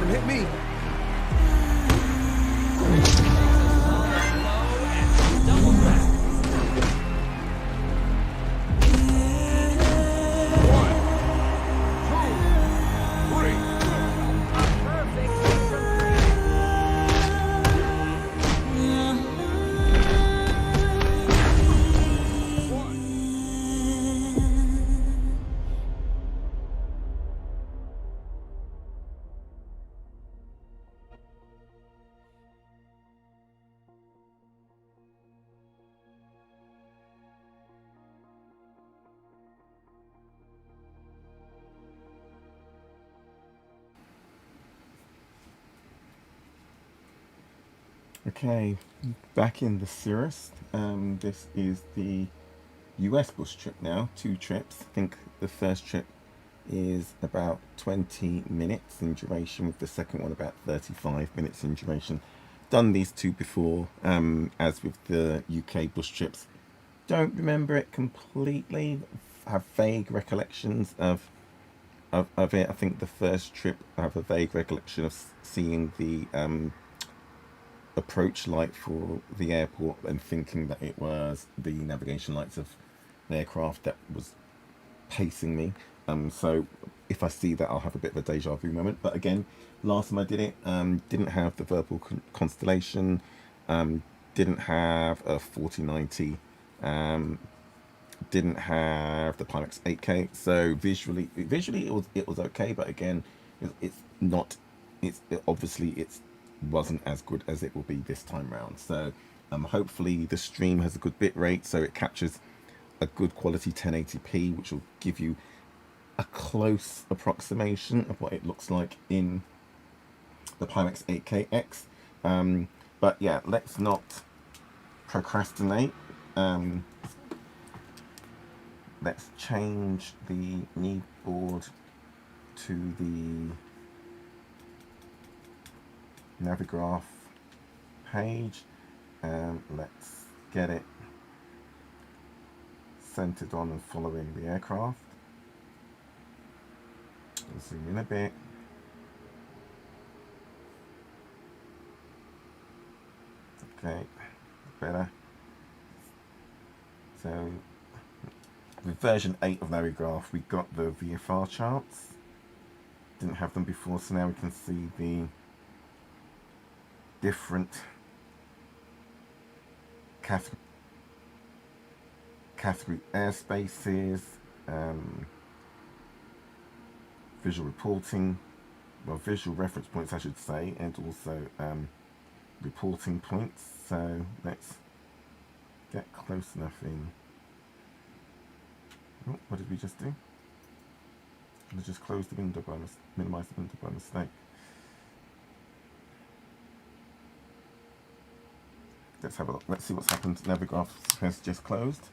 Don't hit me. Okay, back in the Cirrus. This is the US bus trip now, 2 trips. I think the first trip is about 20 minutes in duration, with the second one about 35 minutes in duration. Done these two before, as with the UK bus trips. Don't remember it completely, have vague recollections of it. I think the first trip I have a vague recollection of seeing the approach light for the airport and thinking that it was the navigation lights of the aircraft that was pacing me. So if I see that, I'll have a bit of a deja vu moment. But again, last time I did it, didn't have the verbal constellation, didn't have a 4090, didn't have the Pimax 8K. So visually it was okay, but again, it's not. Obviously it wasn't as good as it will be this time round. So hopefully the stream has a good bit rate, so it captures a good quality 1080p, which will give you a close approximation of what it looks like in the Pimax 8KX. But yeah, let's not procrastinate. Let's change the need board to the Navigraph page, and let's get it centered on and following the aircraft. I'll zoom in a bit. Okay, better. So with version 8 of Navigraph, we got the VFR charts. Didn't have them before, so now we can see the different category airspaces, visual reporting, well, visual reference points I should say, and also reporting points. So let's get close enough in. Oh, what did we just do? I just closed the window by minimize the window by mistake. Let's have a look. Let's see what's happened. Navigraph has just closed.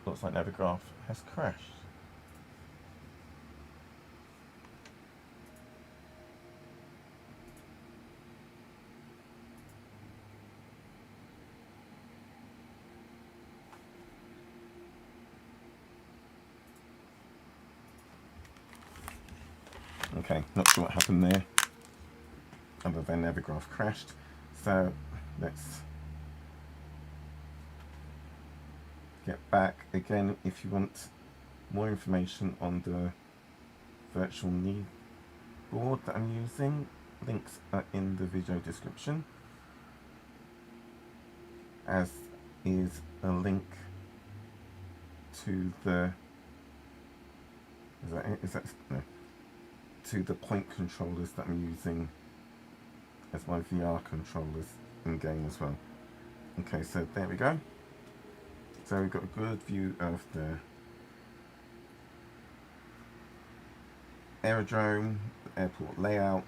Looks like Navigraph has crashed. Okay, not sure what happened there, other than Navigraph crashed. So let's get back again. If you want more information on the virtual need board that I'm using, links are in the video description, as is a link to the to the point controllers that I'm using as my VR controllers in game as well. Okay, so there we go. So we've got a good view of the aerodrome, the airport layout,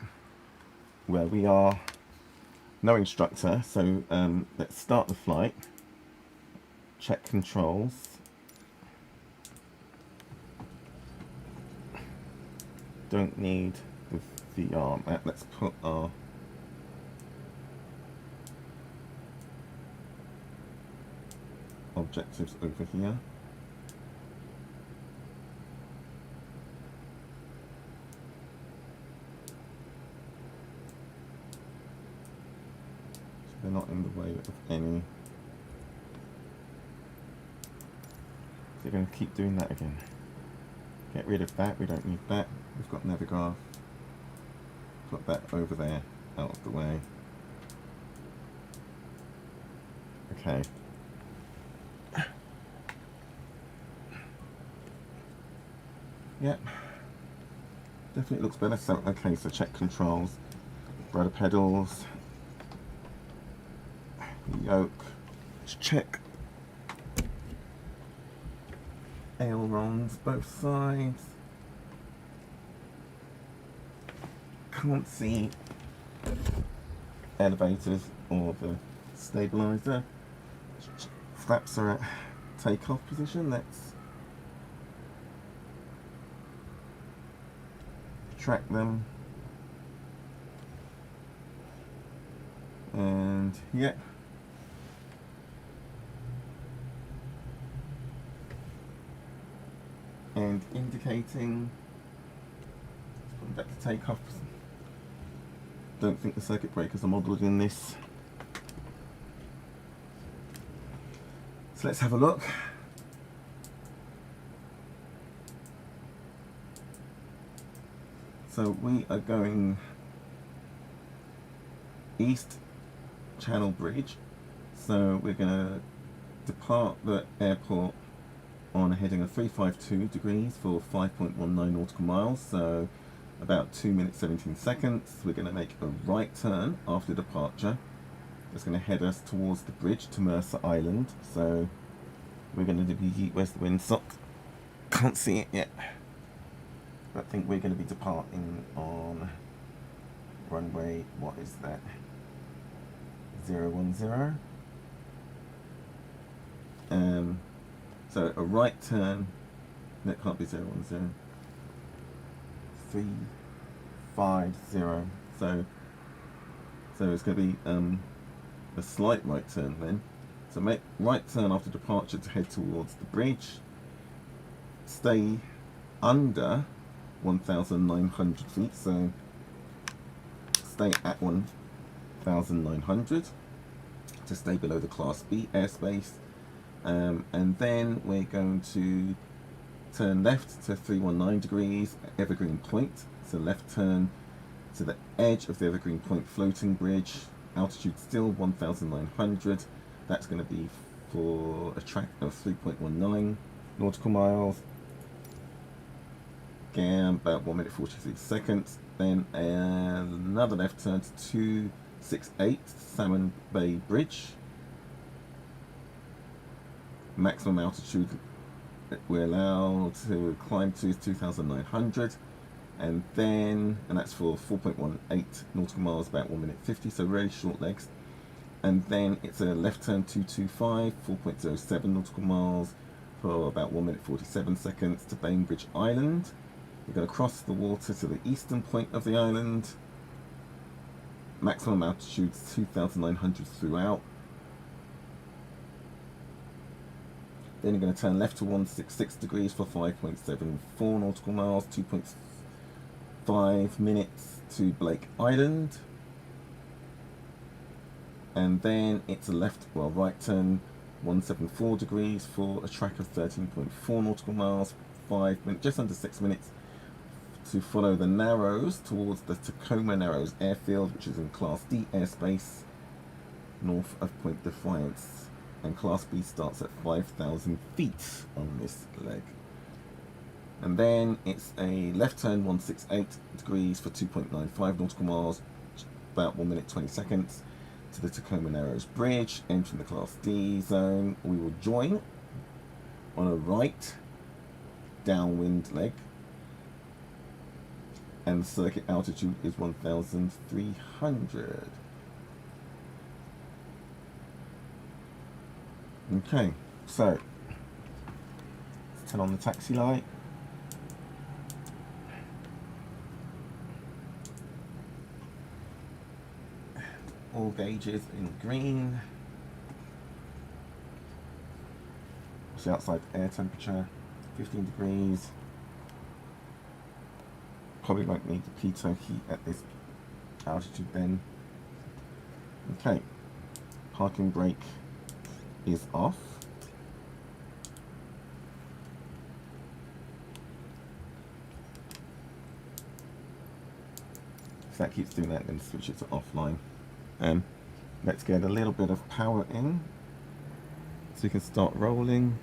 where we are. No instructor, so let's start the flight, check controls. Don't need the VR map. Let's put our objectives over here. So they're not in the way of any. So you're going to keep doing that again. Get rid of that, we don't need that. We've got Navigraph. Put that over there, out of the way. Okay. Yep. Definitely looks better. So, okay, so check controls. Rudder pedals. Yoke. Let's check. Ailerons, both sides. Can't see elevators or the stabilizer. Flaps are at takeoff position. Let's track them. And yeah. And indicating. Let's put them back to takeoff. Don't think the circuit breakers are modelled in this. So let's have a look. So we are going East Channel Bridge. So we're going to depart the airport on a heading of 352 degrees for 5.19 nautical miles. So about 2 minutes 17 seconds. We're going to make a right turn after departure. It's going to head us towards the bridge to Mercer Island. So we're going to be, where's the windsock? Can't see it yet. But I think we're going to be departing on runway, what is that? 010. So a right turn, that can't be 010. 350. So it's going to be a slight right turn then. So make right turn after departure to head towards the bridge. Stay under 1,900 feet. So stay at 1,900 to stay below the Class B airspace. And then we're going to turn left to 319 degrees at Evergreen Point. So left turn to the edge of the Evergreen Point floating bridge. Altitude still 1,900. That's going to be for a track of 3.19 nautical miles. Again, about 1 minute 46 seconds. Then another left turn to 268 Salmon Bay Bridge. Maximum altitude we're allowed to climb to is 2,900, and that's for 4.18 nautical miles, about 1 minute 50, so really short legs. And then it's a left turn 225, 4.07 nautical miles for about 1 minute 47 seconds to Bainbridge Island. We're going to cross the water to the eastern point of the island. Maximum altitude 2,900 throughout. Then you're going to turn left to 166 degrees for 5.74 nautical miles, 2.5 minutes to Blake Island. And then it's a right turn 174 degrees for a track of 13.4 nautical miles, 5 minutes, just under 6 minutes to follow the Narrows towards the Tacoma Narrows airfield, which is in Class D airspace north of Point Defiance. And Class B starts at 5,000 feet on this leg. And then it's a left turn 168 degrees for 2.95 nautical miles, about 1 minute 20 seconds to the Tacoma Narrows Bridge, entering the Class D zone. We will join on a right downwind leg, and the circuit altitude is 1,300. Okay, so let's turn on the taxi light. All gauges in green. obviously outside air temperature, 15 degrees. Probably won't need the pitot heat at this altitude then. Okay, parking brake is off. If that keeps doing that, then switch it to offline. Let's get a little bit of power in so we can start rolling.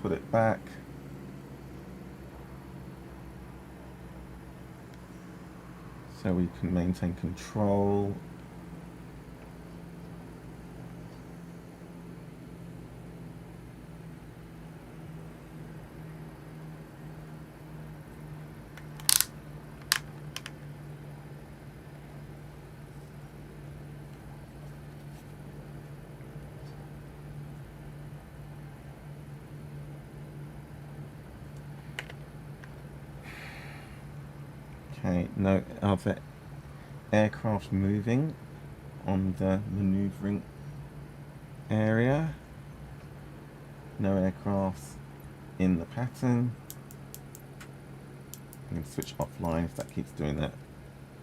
Put it back. So we can maintain control. Okay, no other aircraft moving on the maneuvering area. No aircrafts in the pattern. I'm going to switch offline if that keeps doing that.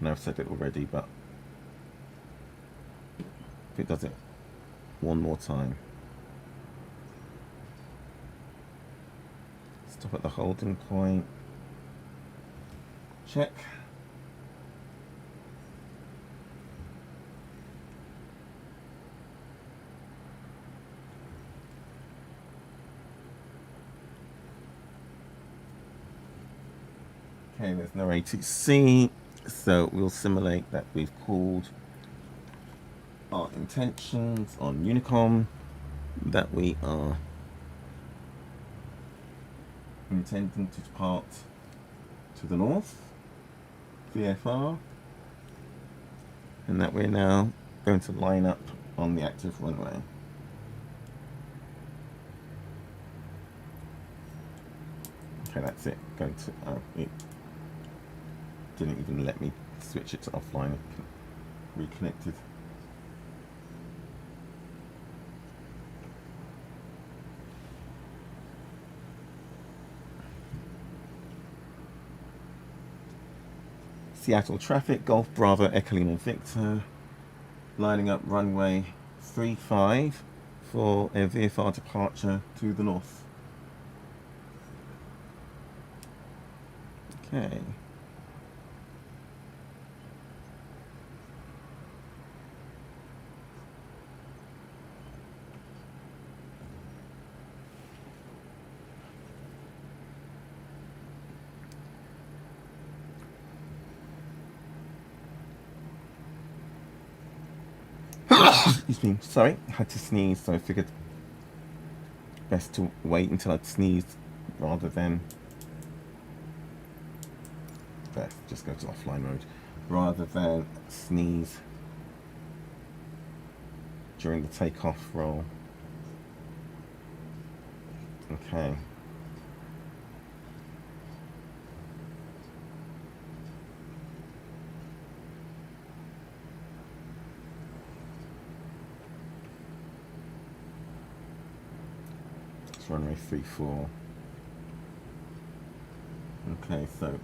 I know I've said it already, but if it does it one more time. Stop at the holding point. Check. Okay, there's no ATC, so we'll simulate that we've called our intentions on Unicom, that we are intending to depart to the north, VFR, and that we're now going to line up on the active runway. Okay, that's it. Going to it didn't even let me switch it to offline. It reconnected. Seattle traffic, Golf Bravo, Echo Lima Victor, lining up runway 35 for a VFR departure to the north. Okay. Excuse me, sorry, I had to sneeze, so I figured best to wait until I'd sneezed rather than just go to offline mode, rather than sneeze during the takeoff roll. Okay. It's runway 34. Okay, so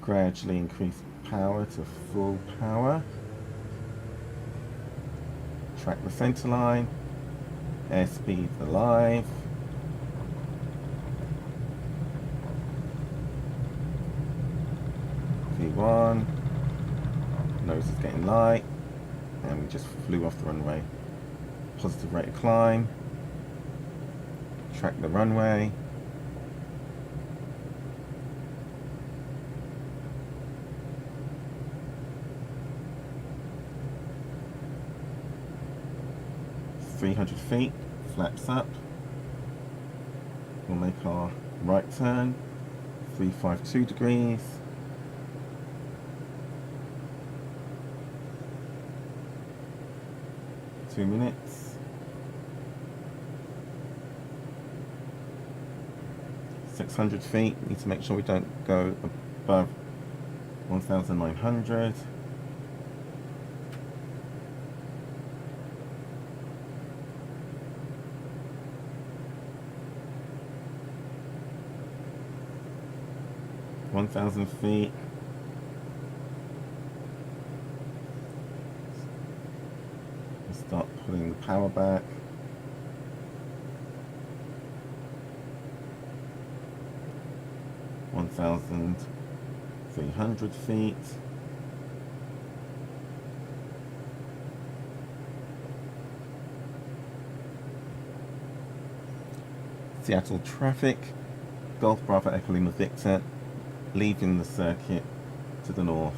gradually increase power to full power. Track the center line. Airspeed alive. V1. Nose is getting light. And we just flew off the runway. Positive rate of climb. Track the runway. .300 feet, flaps up. We'll make our right turn, 352 degrees. Two minutes. 600 feet, need to make sure we don't go above 1,900. 1,000 feet. Start pulling the power back. 1,300 feet. Seattle traffic, Golf Bravo Echo Lima Victor, leaving the circuit to the north,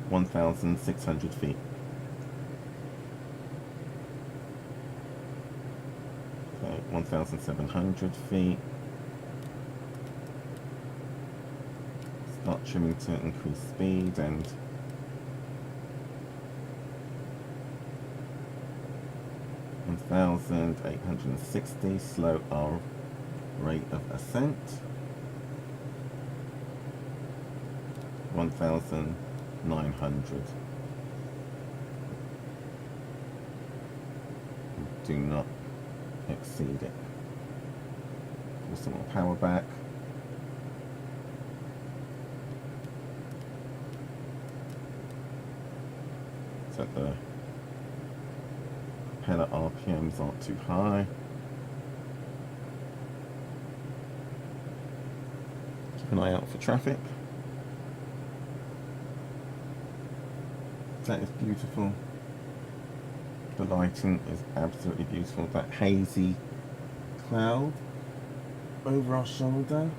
1,600 feet. Okay, 1,700 feet. Start trimming to increase speed and (1,860), slow our rate of ascent. 1,900. Do not exceed it. Pull some more power back. So the propeller RPMs aren't too high. Keep an eye out for traffic. That is beautiful. The lighting is absolutely beautiful. That hazy cloud over our shoulder.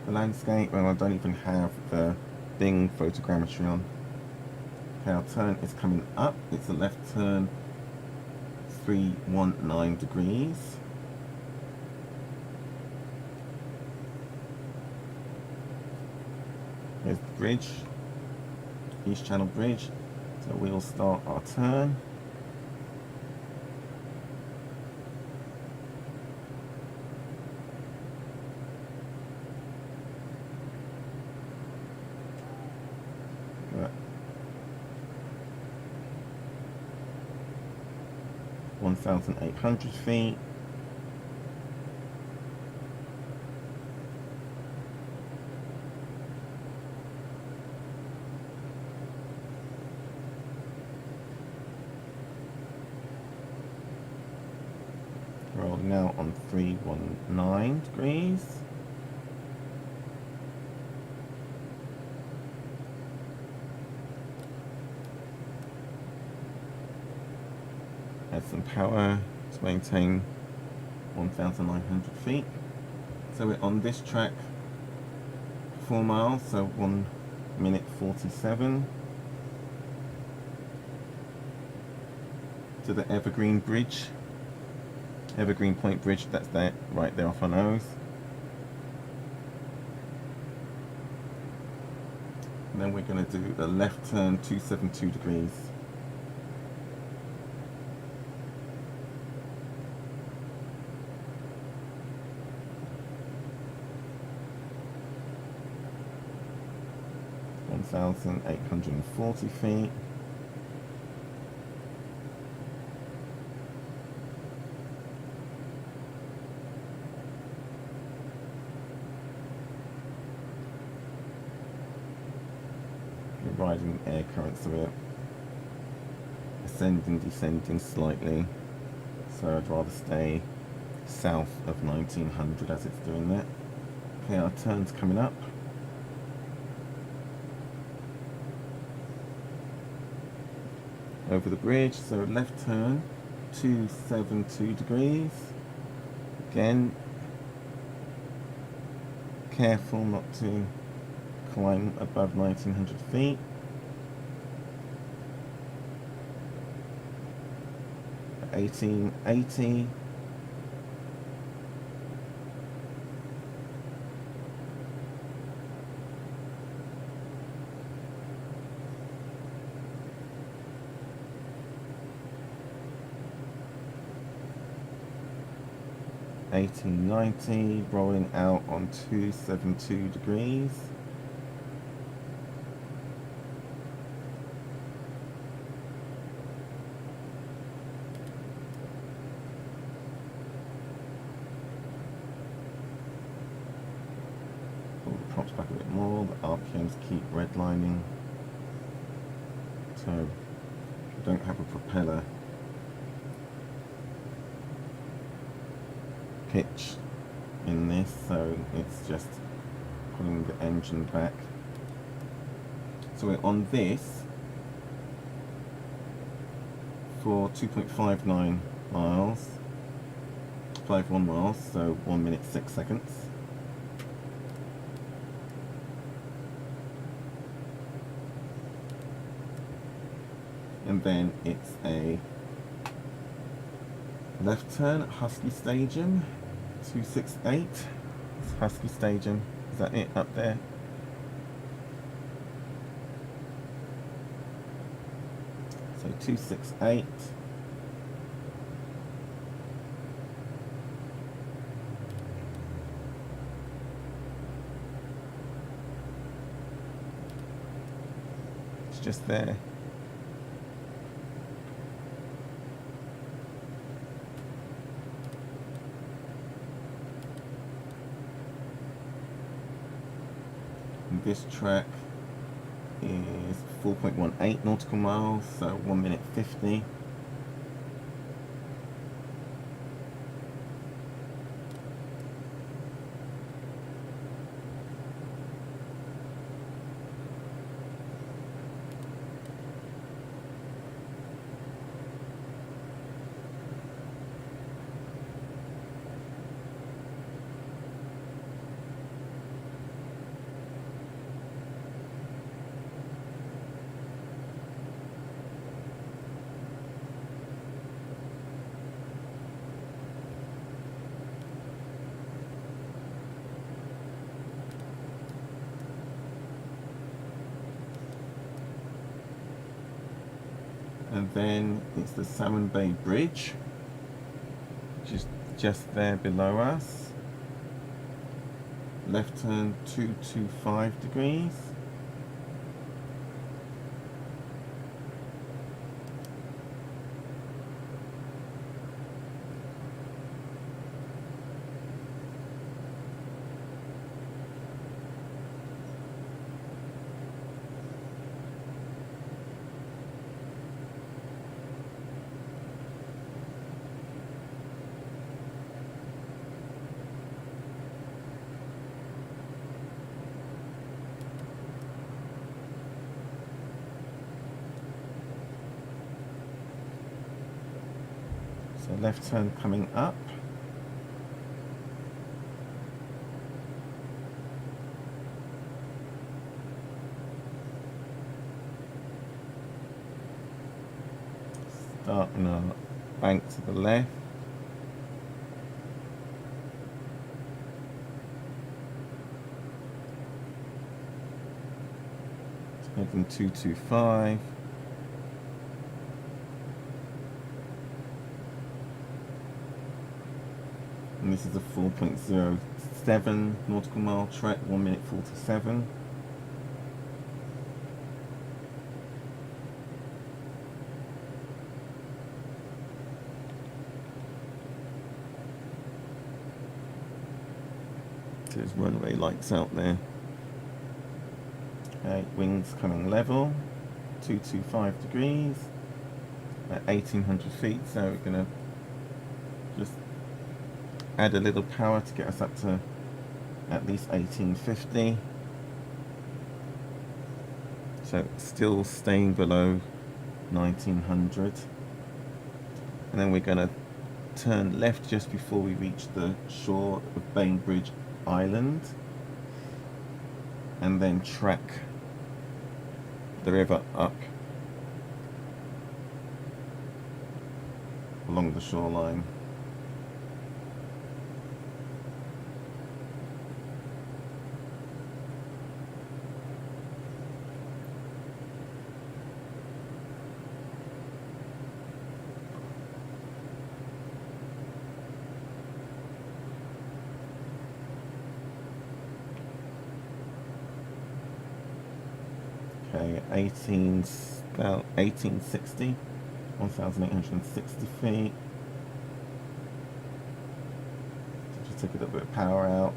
The landscape, and I don't even have the Bing photogrammetry on. Okay, our turn is coming up. It's a left turn, 319 degrees. Here's the bridge, East Channel Bridge. So we'll start our turn. Right. 1,800 feet. Rolling now on 319 degrees. Add some power to maintain 1,900 feet. So we're on this track 4 miles, so 1 minute 47. To the Evergreen Bridge. Evergreen Point Bridge, that's there, right there off our nose. And then we're going to do the left turn 272 degrees. (1,840 feet). Riding air currents, so we're ascending, descending slightly, so I'd rather stay south of 1900 as it's doing that. Okay, our turn's coming up. Over the bridge, so left turn 272 degrees. Again, careful not to climb above 1900 feet. (1880). (1890), rolling out on 272 degrees. props back a bit more, the RPMs keep redlining. So we don't have a propeller pitch in this, so it's just pulling the engine back. So we're on this for 2.59 miles, 51 miles, so 1 minute 6 seconds. And then it's a left turn, Husky Stadium, 268. It's Husky Stadium, is that it up there? So 268. It's just there. And this track is 4.18 nautical miles, so 1 minute 50. And then it's the Salmon Bay Bridge, which is just there below us. Left turn 225 degrees. So left turn coming up. Starting our bank to the left. Heading 225. And this is a 4.07 nautical mile trek, 1 minute 47. There's runway lights out there. Okay, wings coming level, 225 degrees at 1800 feet, so we're going to just add a little power to get us up to at least 1850. So still staying below 1900. And then we're going to turn left just before we reach the shore of Bainbridge Island, and then track the river up along the shoreline. Okay, 1860, 1,860 feet. So just take a little bit of power out.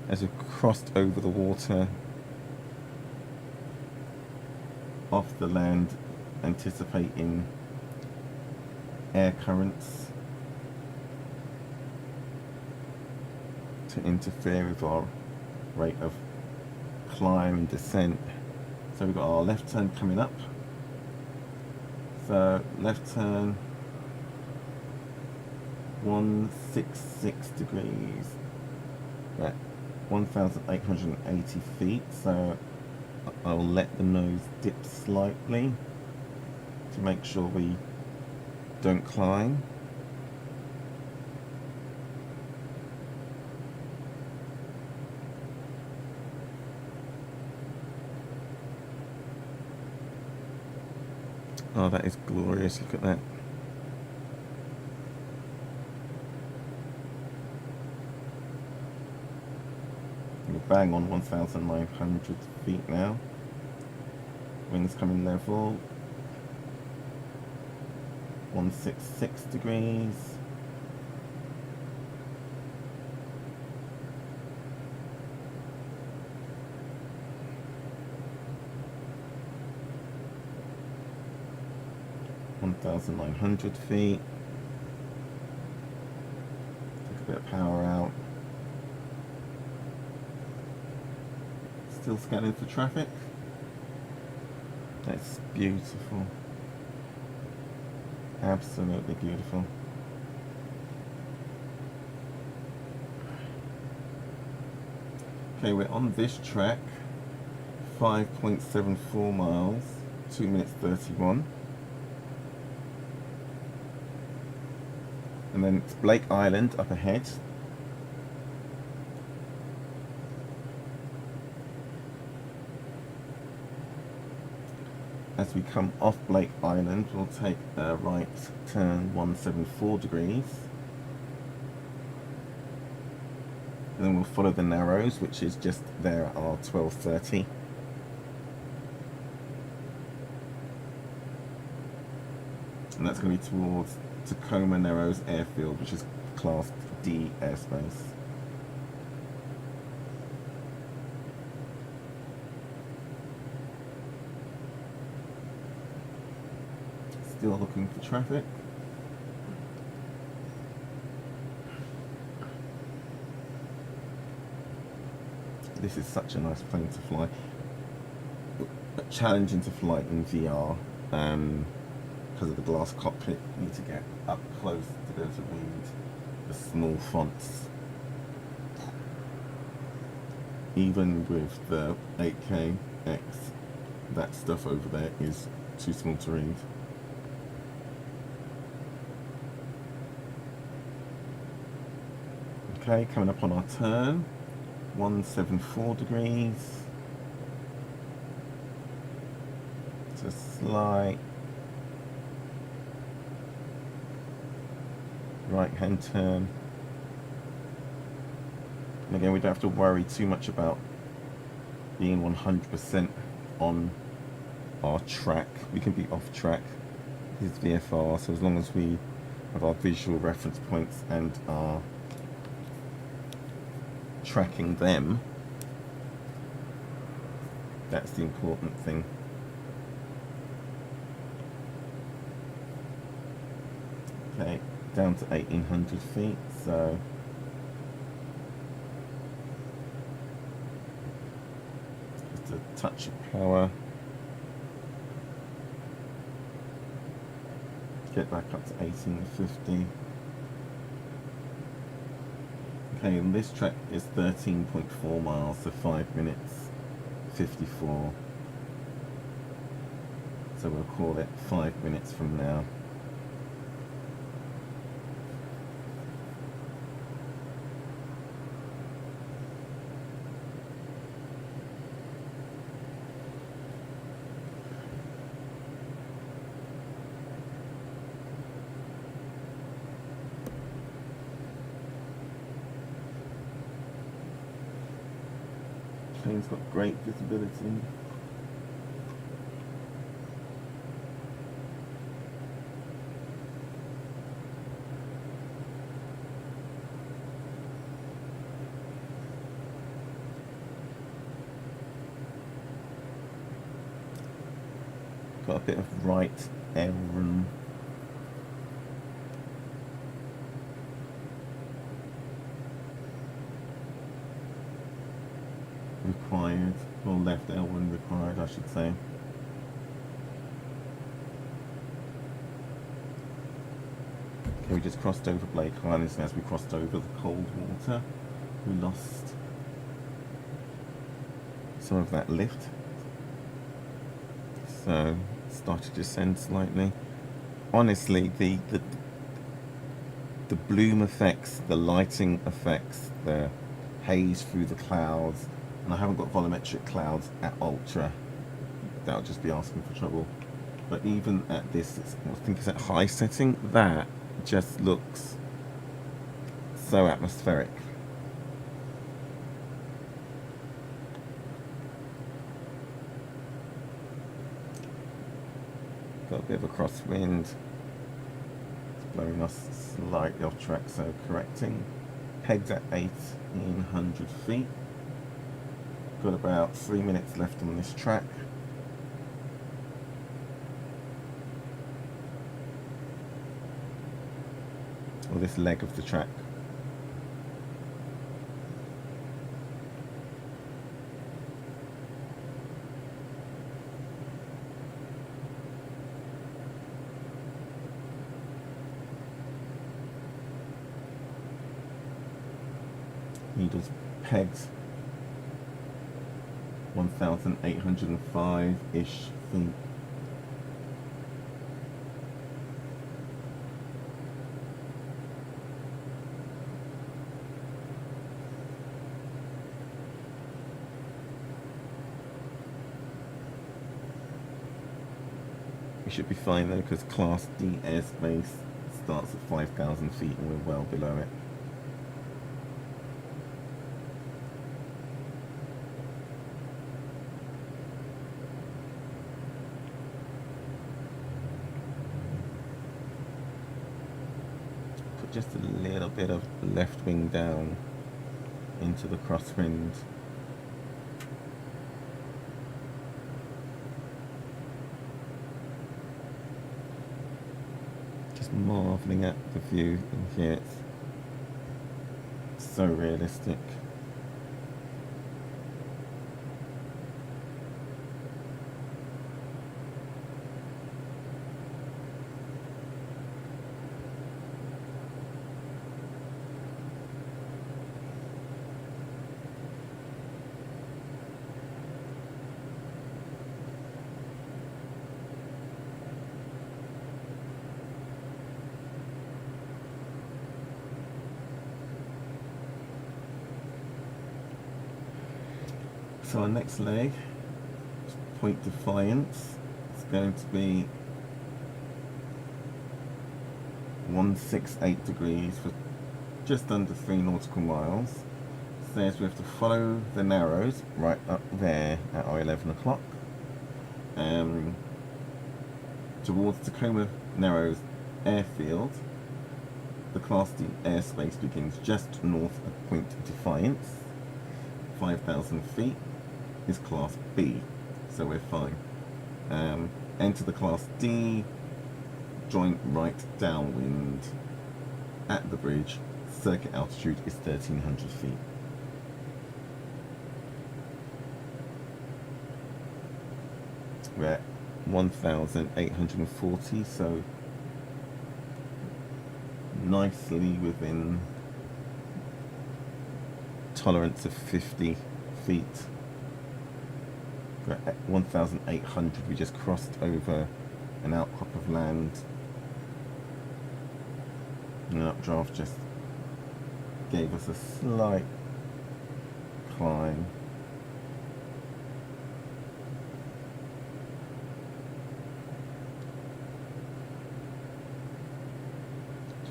as we've crossed over the water off the land, anticipating air currents to interfere with our rate of climb and descent. So we've got our left turn coming up. So left turn 166 degrees at 1,880 feet. So I'll let the nose dip slightly to make sure we don't climb. Oh, that is glorious, look at that. We're bang on 1,900 feet now. Wings coming level. 166 degrees. (1,900 feet). Take a bit of power out. Still scanning for traffic. That's beautiful. Absolutely beautiful. Okay, we're on this track. 5.74 miles, 2 minutes 31. And then it's Blake Island up ahead. As we come off Blake Island, we'll take a right turn 174 degrees. And then we'll follow the Narrows, which is just there at our 1230. And that's going to be towards Tacoma Narrows Airfield, which is Class D airspace. Still looking for traffic. This is such a nice plane to fly. Challenging to fly in VR because of the glass cockpit. You need to get up close to be able to read the small fonts. Even with the 8K-X, that stuff over there is too small to read. Okay, coming up on our turn, 174 degrees. It's a slight right hand turn. And again, we don't have to worry too much about being 100% on our track. We can be off track. This is VFR, so as long as we have our visual reference points and are tracking them, that's the important thing. Okay, down to 1,800 feet, so just a touch of power. Get back up to 1,850. Okay, and this track is 13.4 miles, so 5 minutes 54. So we'll call it 5 minutes from now. Plane's got great visibility. got a bit of right air room. Required, or left L1 required, I should say. Okay, we just crossed over Blake Island, and as we crossed over the cold water, we lost some of that lift. So, started to descend slightly. Honestly, the bloom effects, the lighting effects, the haze through the clouds, and I haven't got volumetric clouds at ultra. That would just be asking for trouble. But even at this, I think it's at high setting, that just looks so atmospheric. Got a bit of a crosswind. It's blowing us slightly off track, so correcting. Pegged at 1800 feet. Got about 3 minutes left on this track. Or this leg of the track. Needles pegged 1,805-ish feet. We should be fine though, because Class D airspace starts at 5,000 feet and we're well below it. Put just a little bit of left wing down into the crosswind. Marveling at the view in here, it's so realistic. So our next leg, Point Defiance, is going to be 168 degrees for just under 3 nautical miles. Says we have to follow the Narrows right up there at our 11 o'clock. Towards Tacoma Narrows Airfield, the Class D airspace begins just north of Point Defiance, 5,000 feet. Is Class B, so we're fine. Enter the Class D, join right downwind at the bridge. Circuit altitude is 1,300 feet. We're at 1,840, so nicely within tolerance of 50 feet. We're at 1,800, we just crossed over an outcrop of land. And an updraft just gave us a slight climb.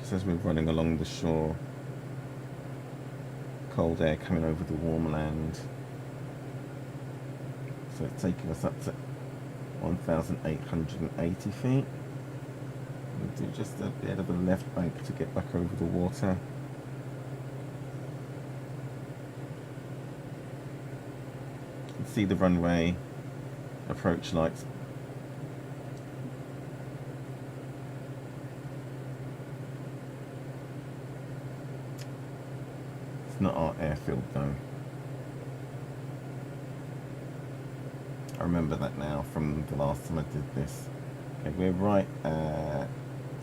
Just as we're running along the shore, cold air coming over the warm land. So it's taking us up to 1,880 feet. We'll do just a bit of a left bank to get back over the water. You can see the runway approach lights It's not our airfield though. I remember that now from the last time I did this. Okay, we're right at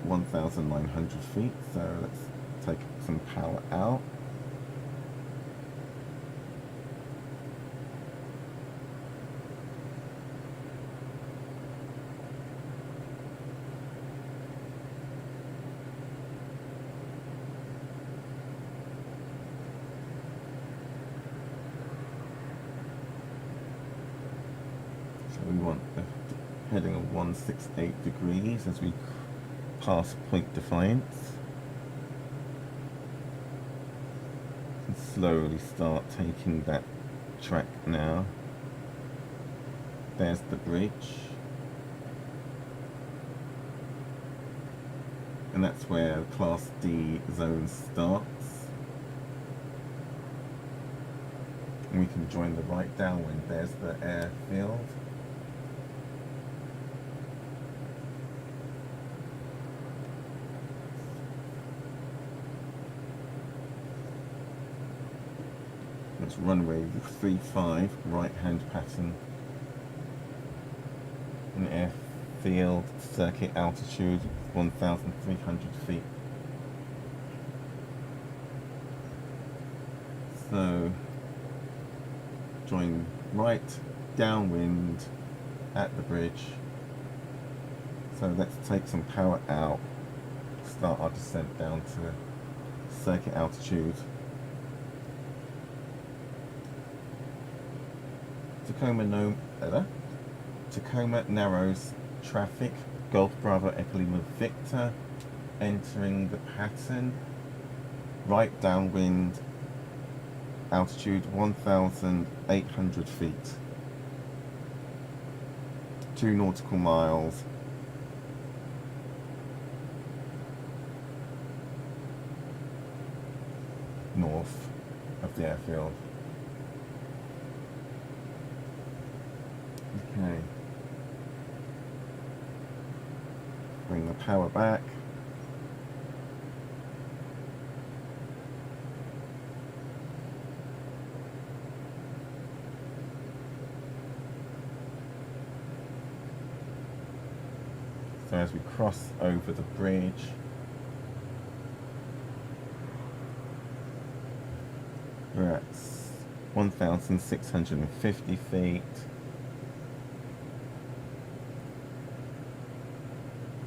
1,900 feet, so let's take some power out. We want a heading of 168 degrees as we pass Point Defiance. And slowly start taking that track now. There's the bridge. And that's where Class D zone starts. And we can join the right downwind. There's the airfield. It's runway 35, right hand pattern. An airfield, circuit altitude 1,300 feet. So, join right downwind at the bridge. So let's take some power out, start our descent down to circuit altitude. Tacoma narrows traffic, Golf Bravo Echo Lima Victor, entering the pattern, right downwind, altitude 1,800 feet, 2 nautical miles, north of the airfield. Okay. Bring the power back. So as we cross over the bridge, we're at 1,650 feet.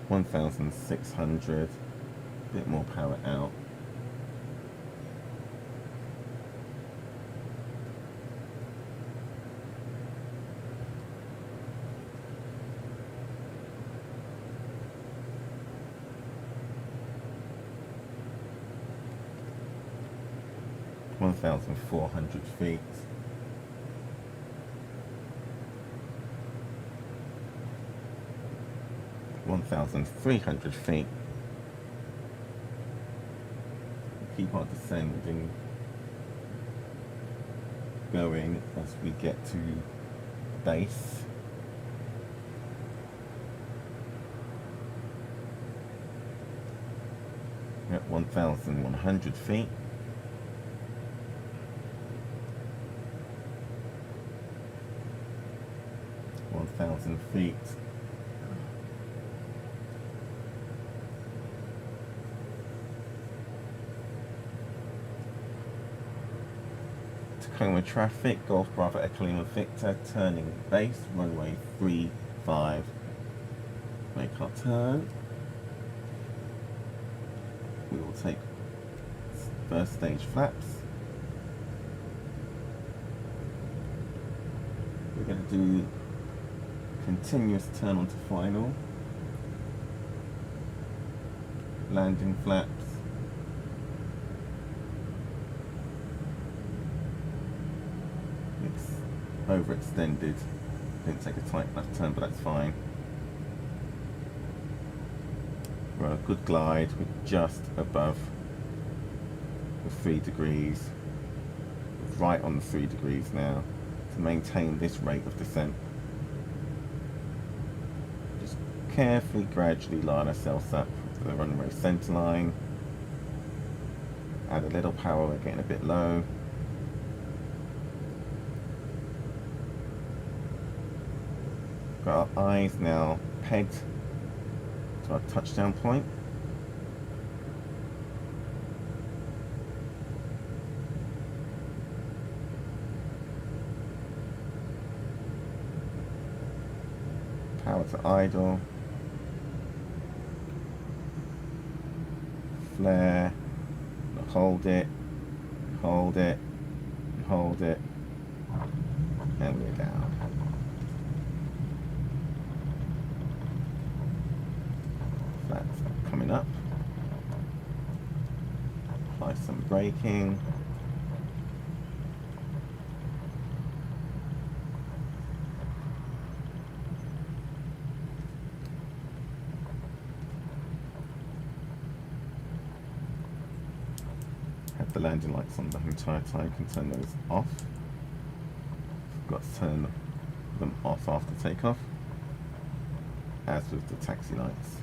1,600, a bit more power out. One 1,400 feet. 1,300 feet. Keep our descending going as we get to base. We're at 1,100 feet. Feet. Tacoma traffic, Golf Bravo Echo Lima Victor, turning base, runway 35. Make our turn. We will take first stage flaps. We're going to do continuous turn onto final, landing flaps, it's overextended, didn't take a tight enough turn but that's fine. We're on a good glide, we're just above the 3 degrees, right on the 3 degrees now to maintain this rate of descent. Carefully, gradually line ourselves up to the runway centerline. Add a little power, we're getting a bit low. Got our eyes now pegged to our touchdown point. Power to idle. Flare. Hold it. Hold it. Hold it. And we're down. That's coming up. Apply some braking. Have the landing lights on the entire time, can turn those off. Got to turn them off after takeoff, as with the taxi lights.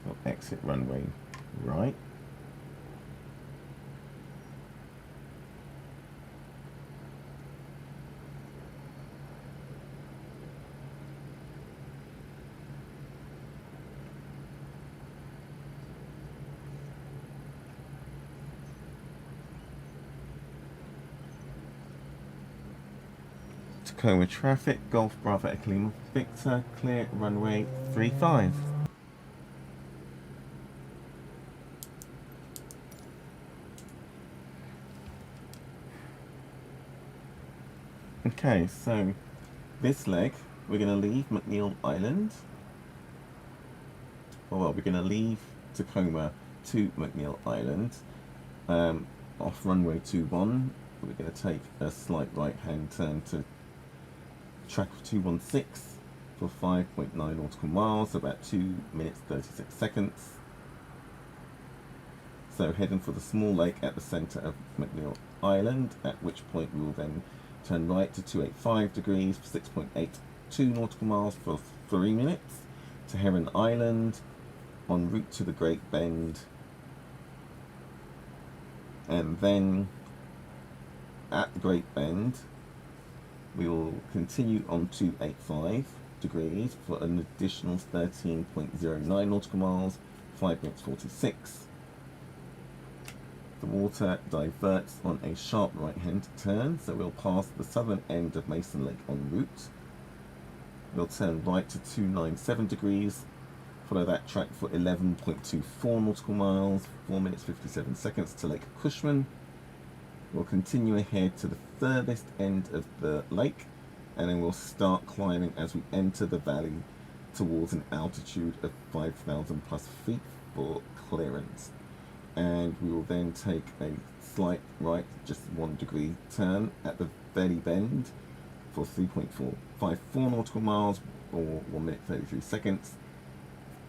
We'll exit runway right. Tacoma traffic, Golf Bravo Echo Lima Victor, clear runway 35. Okay, so this leg, we're going to leave McNeil Island. Well, we're going to leave Tacoma to McNeil Island. Off runway 21, we're going to take a slight right-hand turn to track 216 for 5.9 nautical miles, about 2 minutes 36 seconds. So heading for the small lake at the centre of McNeil Island, at which point we will then turn right to 285 degrees for 6.82 nautical miles for 3 minutes to Heron Island, en route to the Great Bend, and then at the Great Bend we will continue on 285 degrees for an additional 13.09 nautical miles, 5 minutes 46. The water diverts on a sharp right-hand turn, so we'll pass the southern end of Mason Lake en route. We'll turn right to 297 degrees, follow that track for 11.24 nautical miles, 4 minutes 57 seconds to Lake Cushman. We'll continue ahead to the furthest end of the lake, and then we'll start climbing as we enter the valley towards an altitude of 5,000 plus feet for clearance. And we will then take a slight right, just 1 degree turn at the Valley Bend for 3.454 nautical miles, or 1 minute 33 seconds,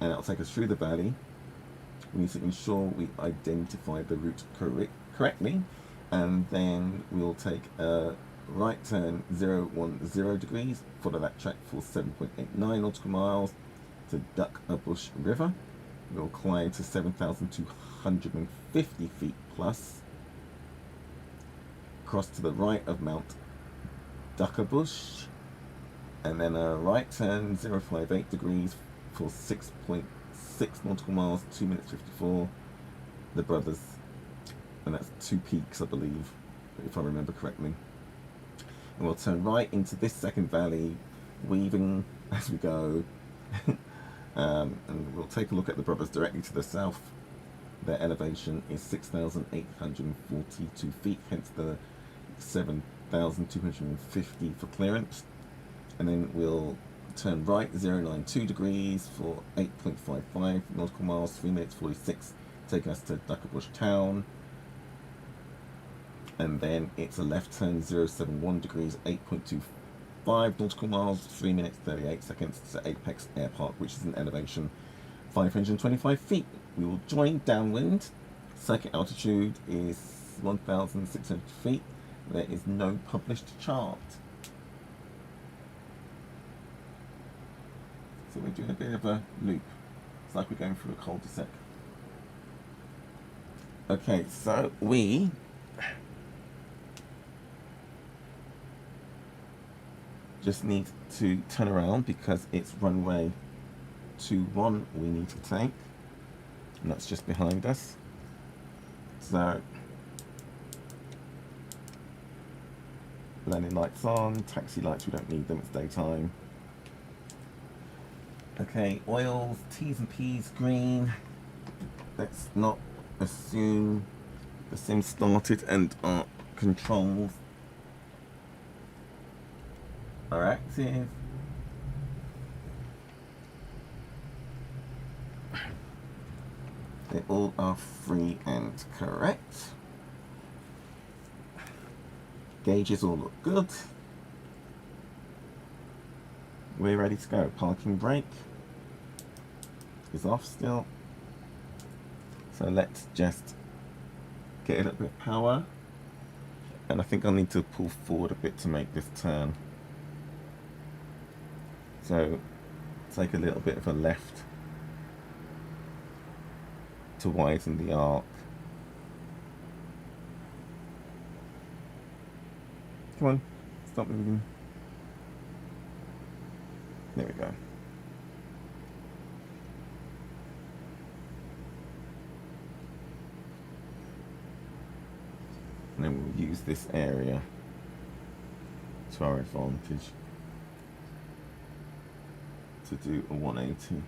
and that'll take us through the valley. We need to ensure we identify the route correctly, and then we'll take a right turn 010 degrees, follow that track for 7.89 nautical miles to Duckbush River. We'll climb to 7,250 feet plus, cross to the right of Mount Duckbush, and then a right turn 058 degrees for 6.6 nautical miles, 2 minutes 54. The Brothers, and that's 2 peaks, I believe, if I remember correctly. And we'll turn right into this second valley, weaving as we go. And we'll take a look at the Brothers directly to the south. Their elevation is 6,842 feet, hence the 7,250 for clearance. And then we'll turn right 092 degrees for 8.55 nautical miles, 3 minutes 46, taking us to Duckbush Town. And then it's a left turn 071 degrees, 8.25 nautical miles, 3 minutes 38 seconds to Apex Air Park, which is an elevation 525 feet. We will join downwind Circuit altitude is 1,600 feet. There is no published chart. So we're doing a bit of a loop. It's like we're going through a cul-de-sac. Okay, so we just need to turn around because it's runway 21 we need to take, and that's just behind us. So landing lights on, taxi lights, we don't need them, it's daytime. Okay, oils, T's and P's green. Let's not assume the sim started and our controls are active. They all are free and correct. Gauges all look good. We're ready to go. Parking brake is off still. So let's just get a little bit of power. And I think I'll need to pull forward a bit to make this turn. So take a little bit of a left to widen the arc. Come on, stop moving. There we go. And then we'll use this area to our advantage to do a 180.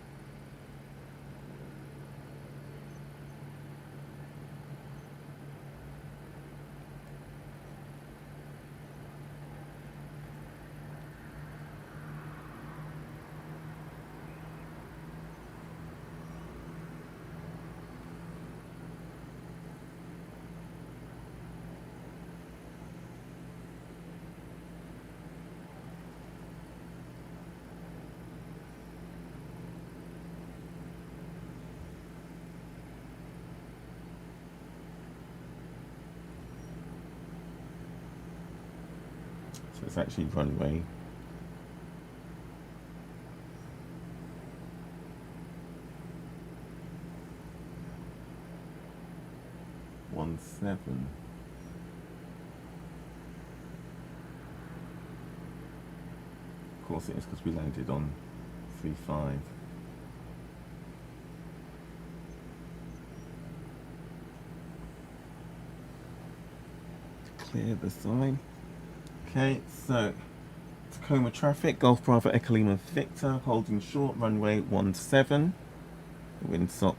So it's actually runway 17. Of course it is because we landed on 35. Clear the sign. Okay, so Tacoma traffic, Golf Bravo Echo Lima Victor, holding short, runway 17. Windsock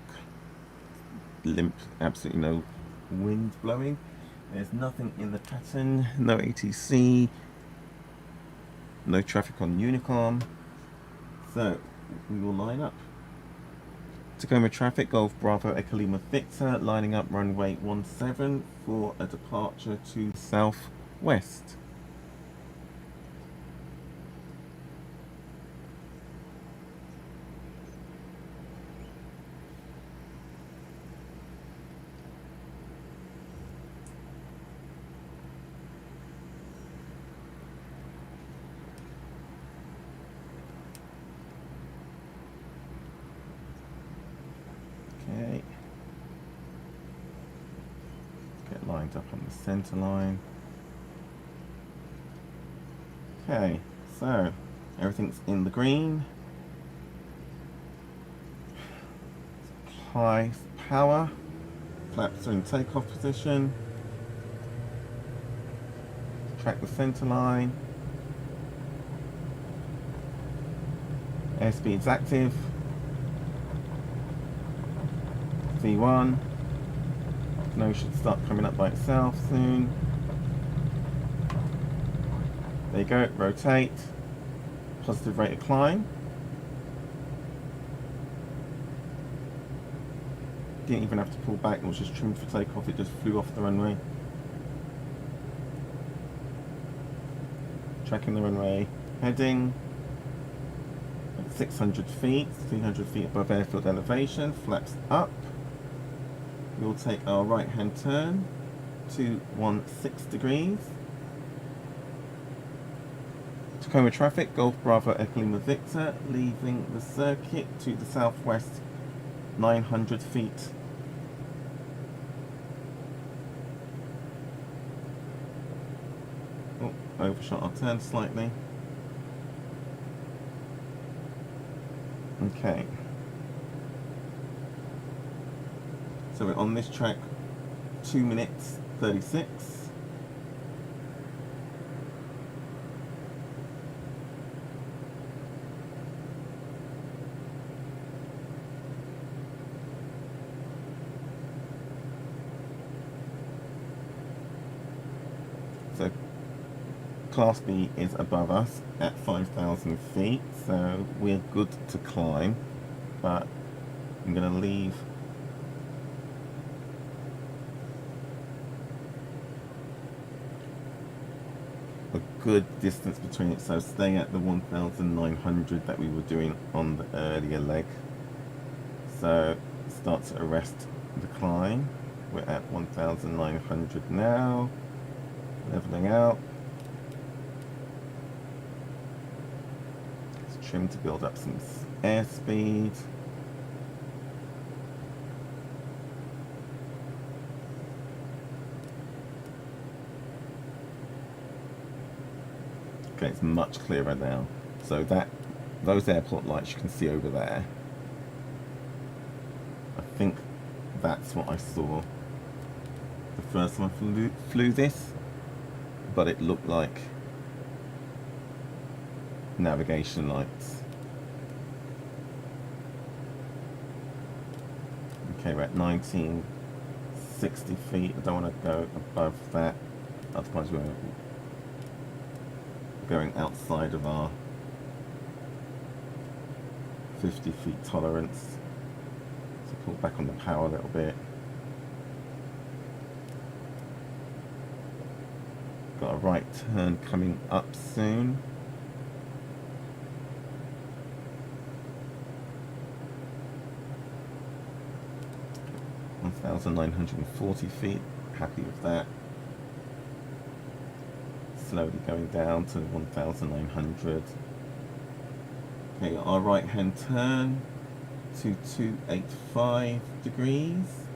limp, absolutely no wind blowing. There's nothing in the pattern, no ATC, no traffic on Unicom. So we will line up. Tacoma traffic, Golf Bravo Echo Lima Victor, lining up runway 17 for a departure to southwest. Okay, get lined up on the center line. Okay, so everything's in the green. Apply power, flaps are in takeoff position. Track the center line. Airspeed's active. V1. Nose should start coming up by itself soon. There you go, rotate. Positive rate of climb. Didn't even have to pull back, it was just trimmed for takeoff, it just flew off the runway. Tracking the runway, heading at 600 feet, 300 feet above airfield elevation, flaps up. We'll take our right hand turn to 16 degrees. Tacoma traffic, Golf Bravo Echo Lima Victor, leaving the circuit to the southwest 900 feet. Oh, overshot our turn slightly. Okay. So we're on this track 2 minutes 36. So Class B is above us at 5,000 feet, so we're good to climb, but I'm going to leave a good distance between it, so stay at the 1,900 that we were doing on the earlier leg. So start to arrest the climb. We're at 1,900 now, leveling out. Let's trim to build up some airspeed. Okay, it's much clearer now. So those airport lights you can see over there, I think that's what I saw the first time I flew this, but it looked like navigation lights. Okay, we're at 1960 feet. I don't want to go above that, otherwise we're going outside of our 50 feet tolerance. So pull back on the power a little bit. Got a right turn coming up soon. (1,940 feet). Happy with that. Slowly going down to 1,900. Okay, our right hand turn to 285 degrees.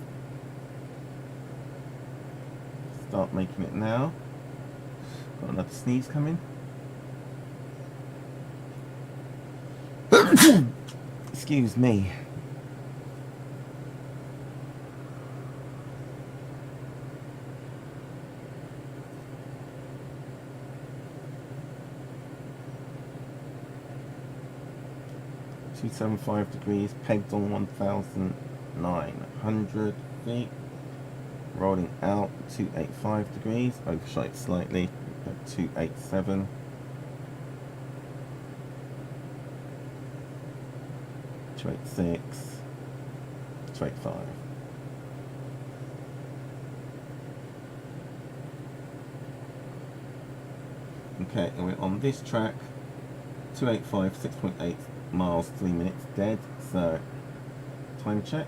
Start making it now. Got another sneeze coming. Excuse me. (275 degrees), pegged on 1,900 feet. Rolling out 285 degrees, overshot it slightly at 287. (286), 285. Okay, and we're on this track, 285, 6.8 miles, 3 minutes dead. So time check.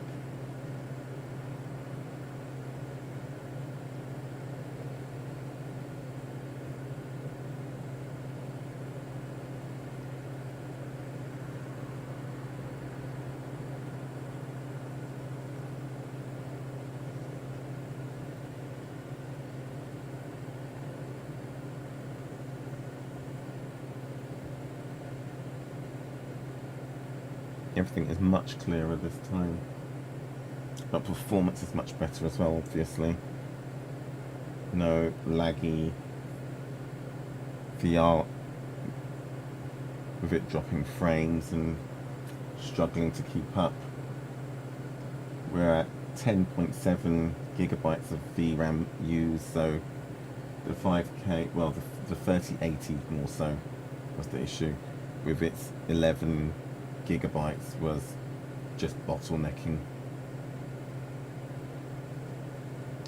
Everything is much clearer this time, but performance is much better as well, obviously. No laggy VR with it dropping frames and struggling to keep up. We're at 10.7 gigabytes of VRAM used, so the 5K, well, the 3080 more so was the issue. With its 11 gigabytes was just bottlenecking,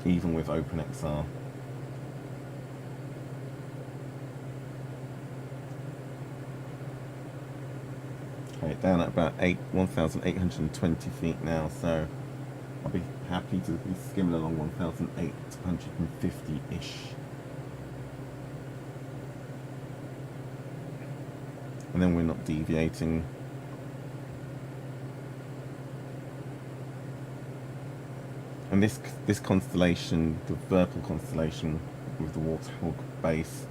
even with OpenXR. Okay, down at about 1,820 feet now, so I'll be happy to be skimming along 1,850-ish. And then we're not deviating. And this constellation, the Virtual constellation with the Warthog base,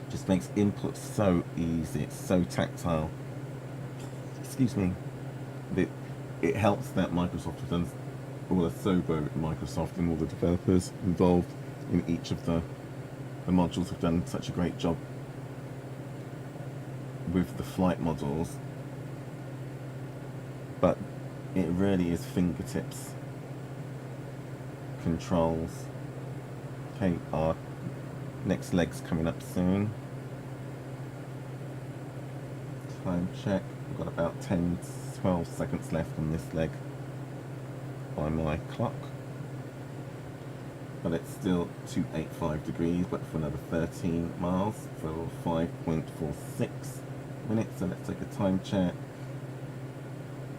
just makes input so easy. It's so tactile. Excuse me. It helps that Microsoft have done, or Sobo Microsoft and all the developers involved in each of the modules have done such a great job with the flight models. But it really is fingertips controls. Okay, our next leg's coming up soon. Time check. We've got about 10-12 seconds left on this leg by my clock. But it's still 285 degrees, but for another 13 miles, for 5.46 minutes. So let's take a time check.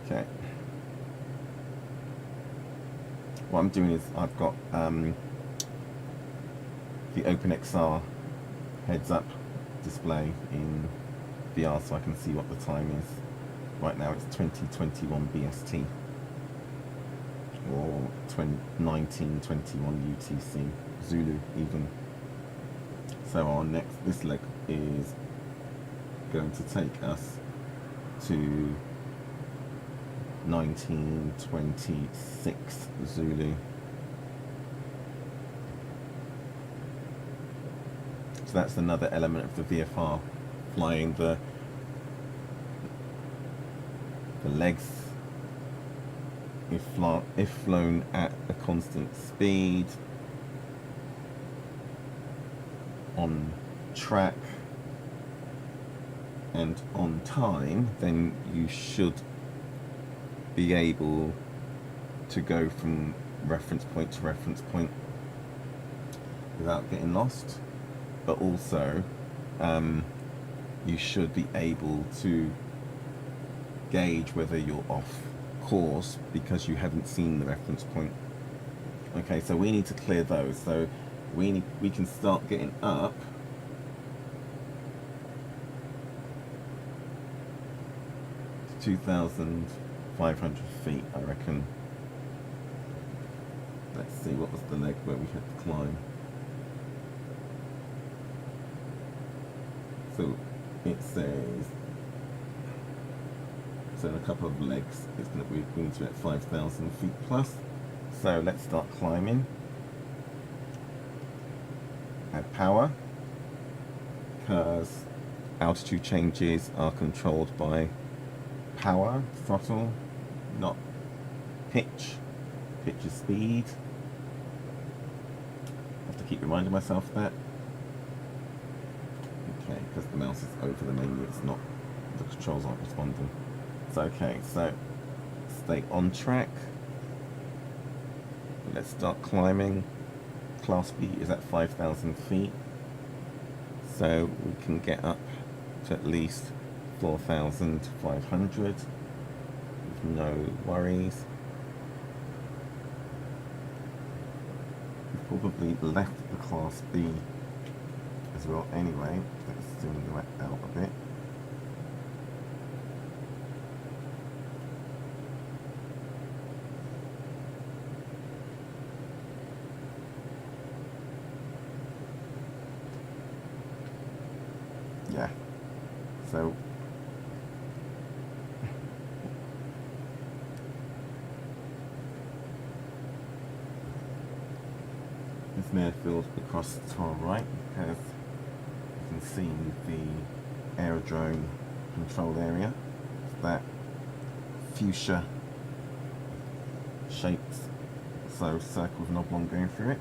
Okay. What I'm doing is I've got the OpenXR heads up display in VR so I can see what the time is. Right now it's 2021 BST or 1921 UTC Zulu even. So our this leg is going to take us to 1926 Zulu. So that's another element of the VFR, flying the legs if flown at a constant speed, on track and on time, then you should be able to go from reference point to reference point without getting lost. But also you should be able to gauge whether you're off course because you haven't seen the reference point. Okay, so we need to clear those. So we can start getting up to 2,500 feet, I reckon. Let's see, what was the leg where we had to climb? So it says, so in a couple of legs it's going to be going to at 5,000 feet plus. So let's start climbing. Add power, because altitude changes are controlled by power, throttle, not pitch. Pitch is speed. I have to keep reminding myself of that. Okay, because the mouse is over the menu, it's not, the controls aren't responding. So okay, so stay on track. Let's start climbing. Class B is at 5,000 feet. So we can get up to at least 4,500 with no worries. We've probably left the Class B as well anyway. Let's zoom that out a bit. Yeah, so this may have filled across to our right because you can see the aerodrome control area. It's that fuchsia shaped, so circle with an oblong going through it.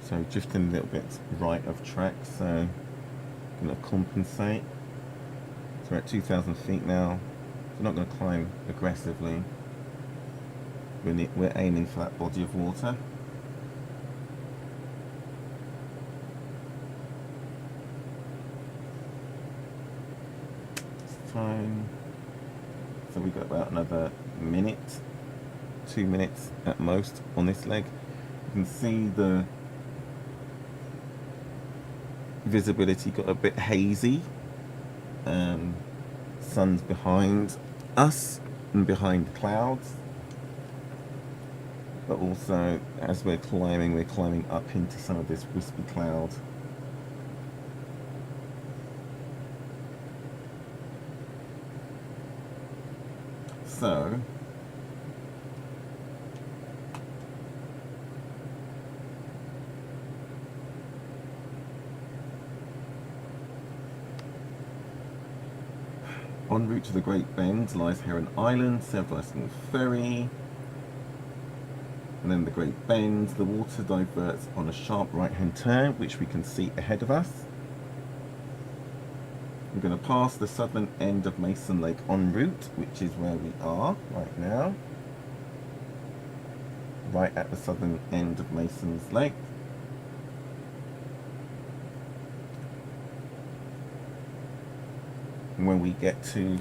So drifting a little bit right of track, so I'm going to compensate. So we're at 2,000 feet now. We're not going to climb aggressively. We're aiming for that body of water. time. So we've got about another minute, 2 minutes at most on this leg. You can see the visibility got a bit hazy. Sun's behind us and behind the clouds. But also, as we're climbing up into some of this wispy cloud. So, en route to the Great Bend lies Heron Island, served by a small ferry. And then the Great Bend, the water diverts on a sharp right-hand turn, which we can see ahead of us. We're going to pass the southern end of Mason Lake en route, which is where we are right now. Right at the southern end of Mason's Lake. And when we get to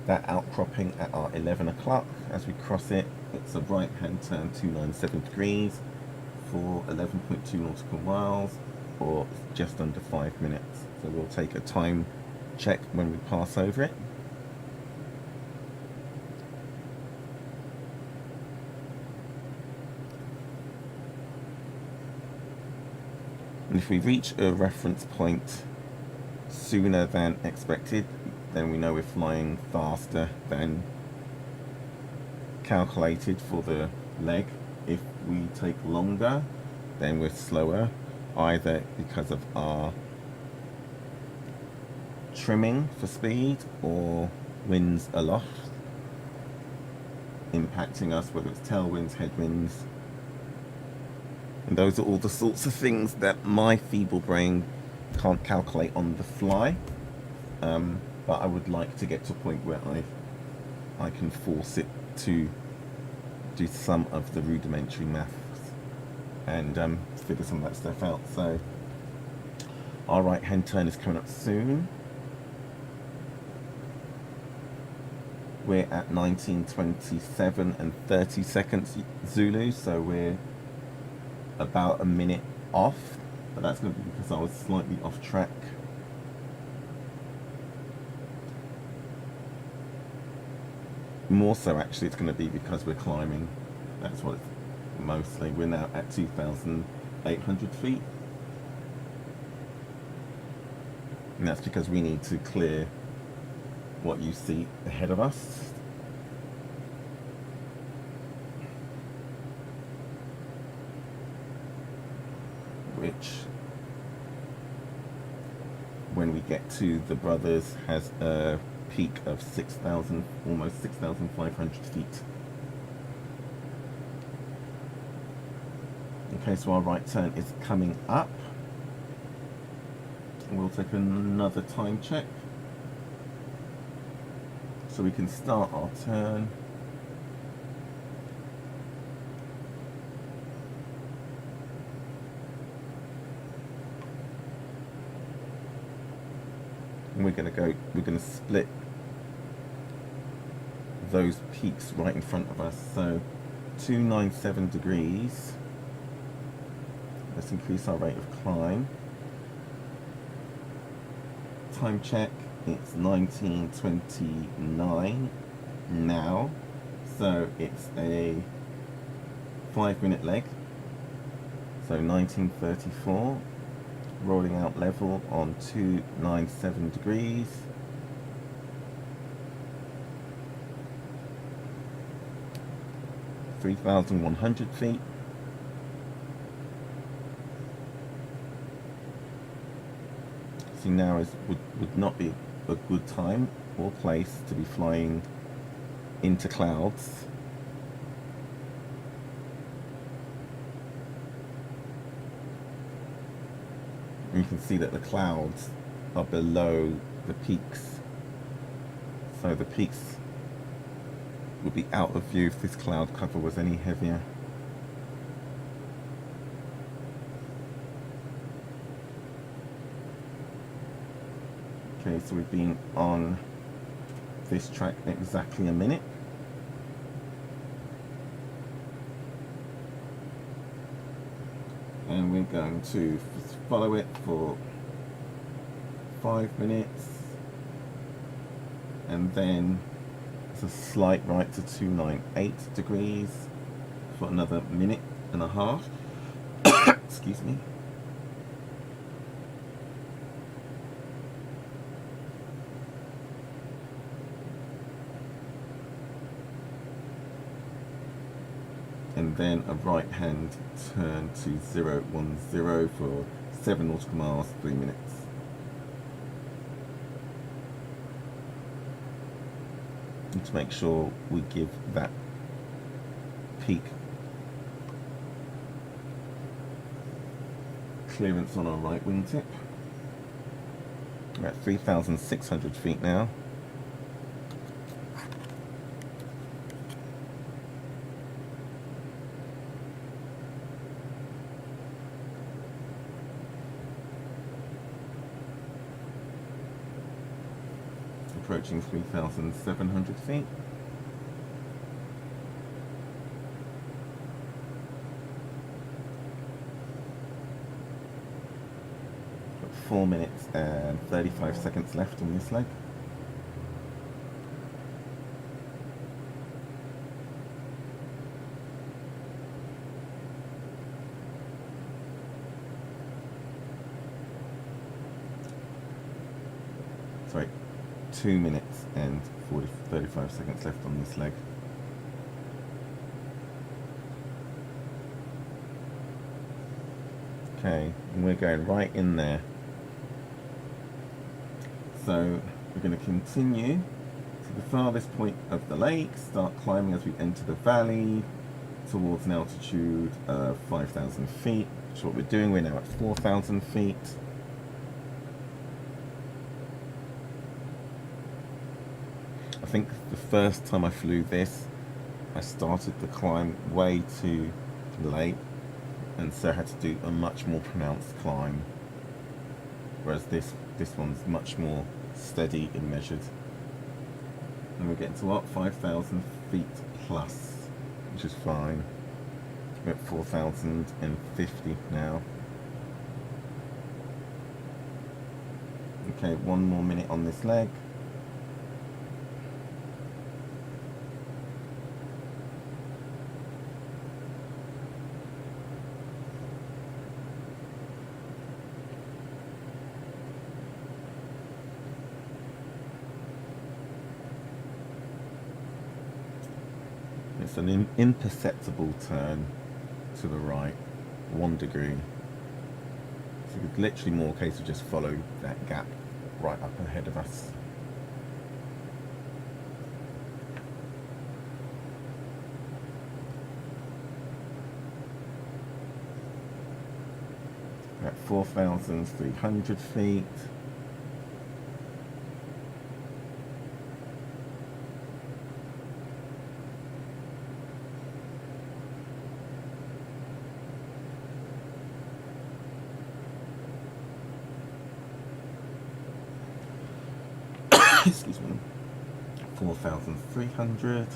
that outcropping at our 11 o'clock, as we cross it, it's a right hand turn 297 degrees for 11.2 nautical miles, or just under 5 minutes. So we'll take a time check when we pass over it. And if we reach a reference point sooner than expected, then we know we're flying faster than calculated for the leg. If we take longer, then we're slower, either because of our trimming for speed or winds aloft impacting us, whether it's tailwinds, headwinds. And those are all the sorts of things that my feeble brain can't calculate on the fly. But I would like to get to a point where I can force it to do some of the rudimentary maths and figure some of that stuff out. So our right hand turn is coming up soon. We're at 19:27 and 30 seconds Zulu, so we're about a minute off, but that's going to be because I was slightly off track. More so, actually, it's going to be because we're climbing. That's what it's mostly. We're now at 2,800 feet. And that's because we need to clear what you see ahead of us. Which, when we get to the Brothers, has a peak of 6,000, almost 6,500 feet. Okay, so our right turn is coming up. We'll take another time check so we can start our turn. And we're going to split those peaks right in front of us. So 297 degrees. Let's increase our rate of climb. Time check, it's 19:29 now. So it's a 5-minute leg. So 19:34. Rolling out level on 297 degrees. (3,100 feet). So now would not be a good time or place to be flying into clouds. And you can see that the clouds are below the peaks. So the peaks would be out of view if this cloud cover was any heavier. Okay, so we've been on this track exactly a minute. And we're going to follow it for 5 minutes, and then it's a slight right to 298 degrees for another minute and a half. Excuse me. And then a right hand turn to 010 for 7 nautical miles, 3 minutes. And to make sure we give that peak clearance on our right wingtip. We're at 3,600 feet now. Approaching 3,700 feet. Got 4 minutes and 35 seconds left on this leg. Sorry. 2 minutes and 35 seconds left on this leg. Okay, and we're going right in there. So we're going to continue to the farthest point of the lake, start climbing as we enter the valley towards an altitude of 5,000 feet, which is what we're doing. We're now at 4,000 feet. I think the first time I flew this, I started the climb way too late, and so I had to do a much more pronounced climb, whereas this one's much more steady and measured. And we're getting to what, 5,000 feet plus, which is fine. We're at 4,050 now. Okay, 1 more minute on this leg. It's an imperceptible turn to the right, 1 degree. So it's literally more a case of just follow that gap right up ahead of us. We're at 4,300 feet. Excuse me, 4,300.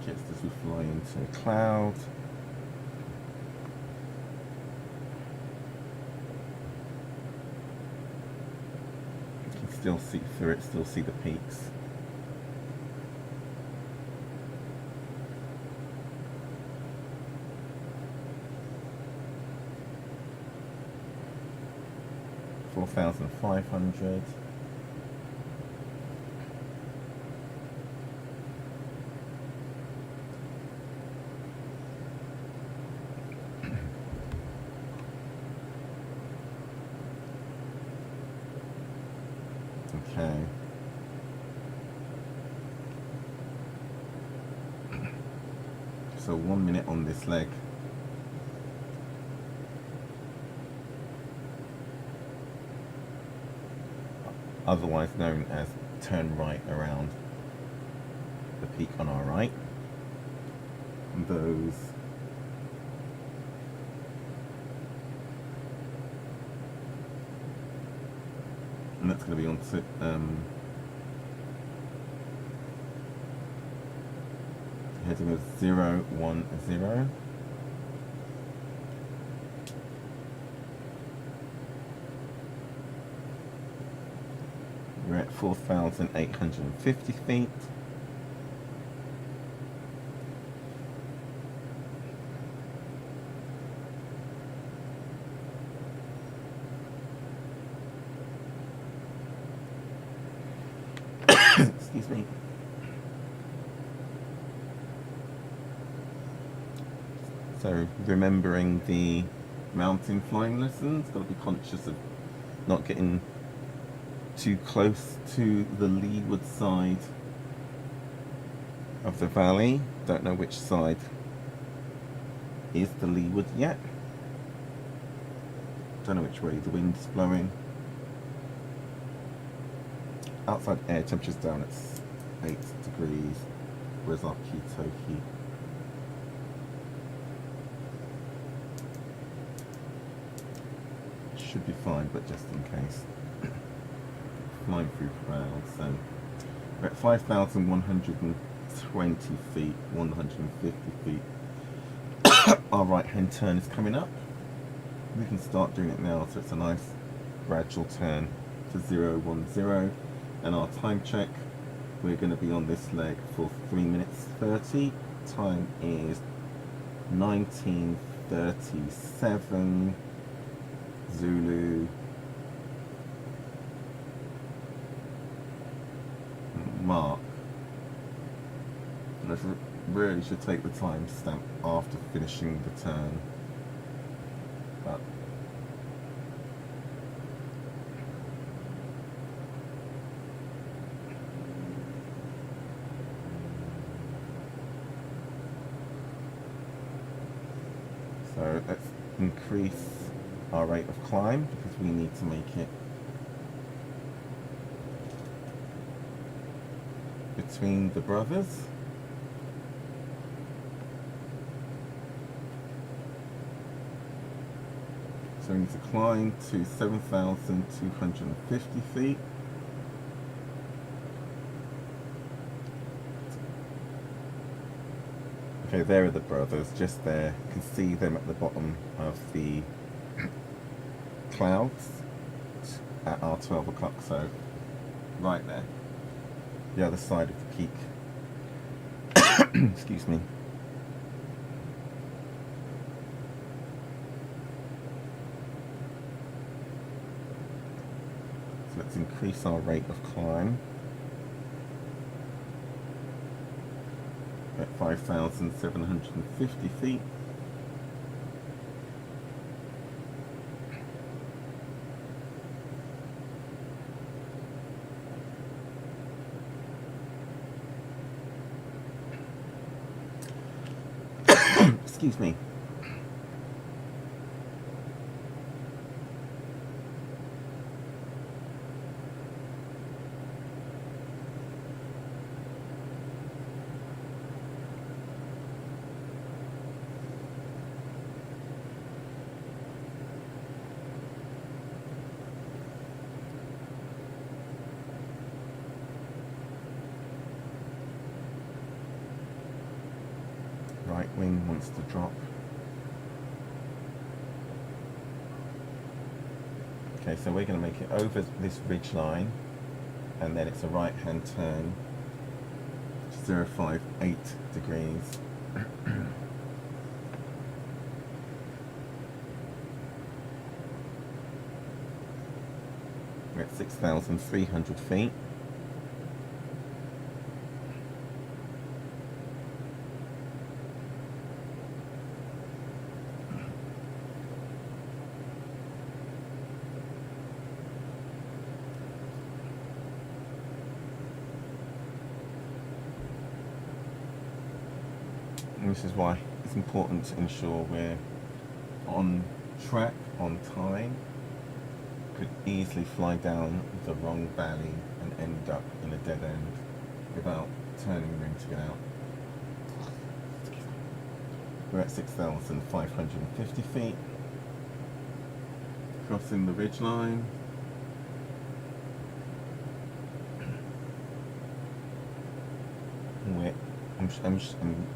Just as we fly into a cloud. Still see through it, still see the peaks. $4,500. Okay. So 1 minute on this leg. otherwise known as turn right around the peak on our right. And that's going to be on heading of 0, 1, 0. We're at 4,850 feet. Excuse me. So remembering the mountain flying lessons, got to be conscious of not getting too close to the leeward side of the valley. Don't know which side is the leeward yet. Don't know which way the wind's blowing. Outside air temperature's down at 8 degrees, whereas our keto heat should be fine, but just in case. Flying through clouds, so we're at 5,120 feet, 150 feet. Our right hand turn is coming up. We can start doing it now, so it's a nice gradual turn to 0, 1, 0. And our time check, we're going to be on this leg for 3 minutes 30. Time is 19:37 Zulu mark. And I really should take the time stamp after finishing the turn, but so let's increase our rate of climb because we need to make it between the brothers. So we need to climb to 7,250 feet. Okay, there are the brothers, just there. You can see them at the bottom of the clouds at our 12 o'clock, so right there, the other side of the peak. Excuse me. So let's increase our rate of climb. At 5,750 feet. Excuse me. Right wing wants to drop. Okay, so we're going to make it over this ridge line, and then it's a right hand turn, 058 degrees. We're at 6,300 feet. And this is why it's important to ensure we're on track, on time, could easily fly down the wrong valley and end up in a dead end without turning around to get out. We're at 6,550 feet, crossing the ridge line. I'm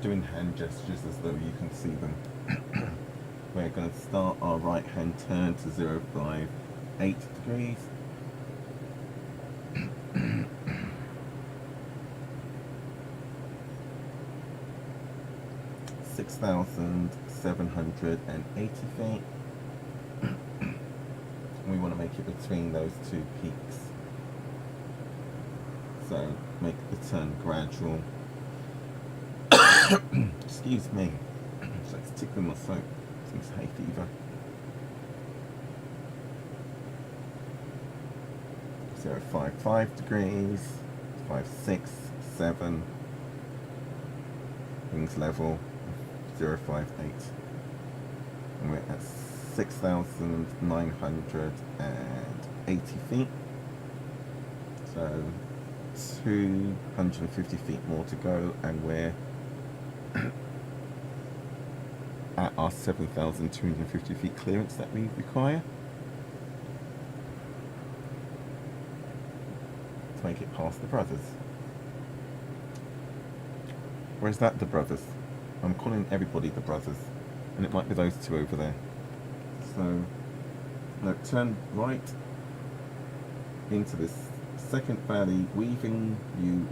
doing hand gestures as though you can see them. We're going to start our right hand turn to 058 degrees. (6,780 feet). We want to make it between those two peaks. So make the turn gradual. Excuse me. So it's tickling my throat since hay fever. 055 degrees, 5, 6, 7. Wings level, 058. And we're at 6,980 feet. So 250 feet more to go, and we're at our 7,250 feet clearance that we require to make it past the brothers. Or is that the brothers? I'm calling everybody the brothers, and it might be those two over there. So, now turn right into this second valley, weaving your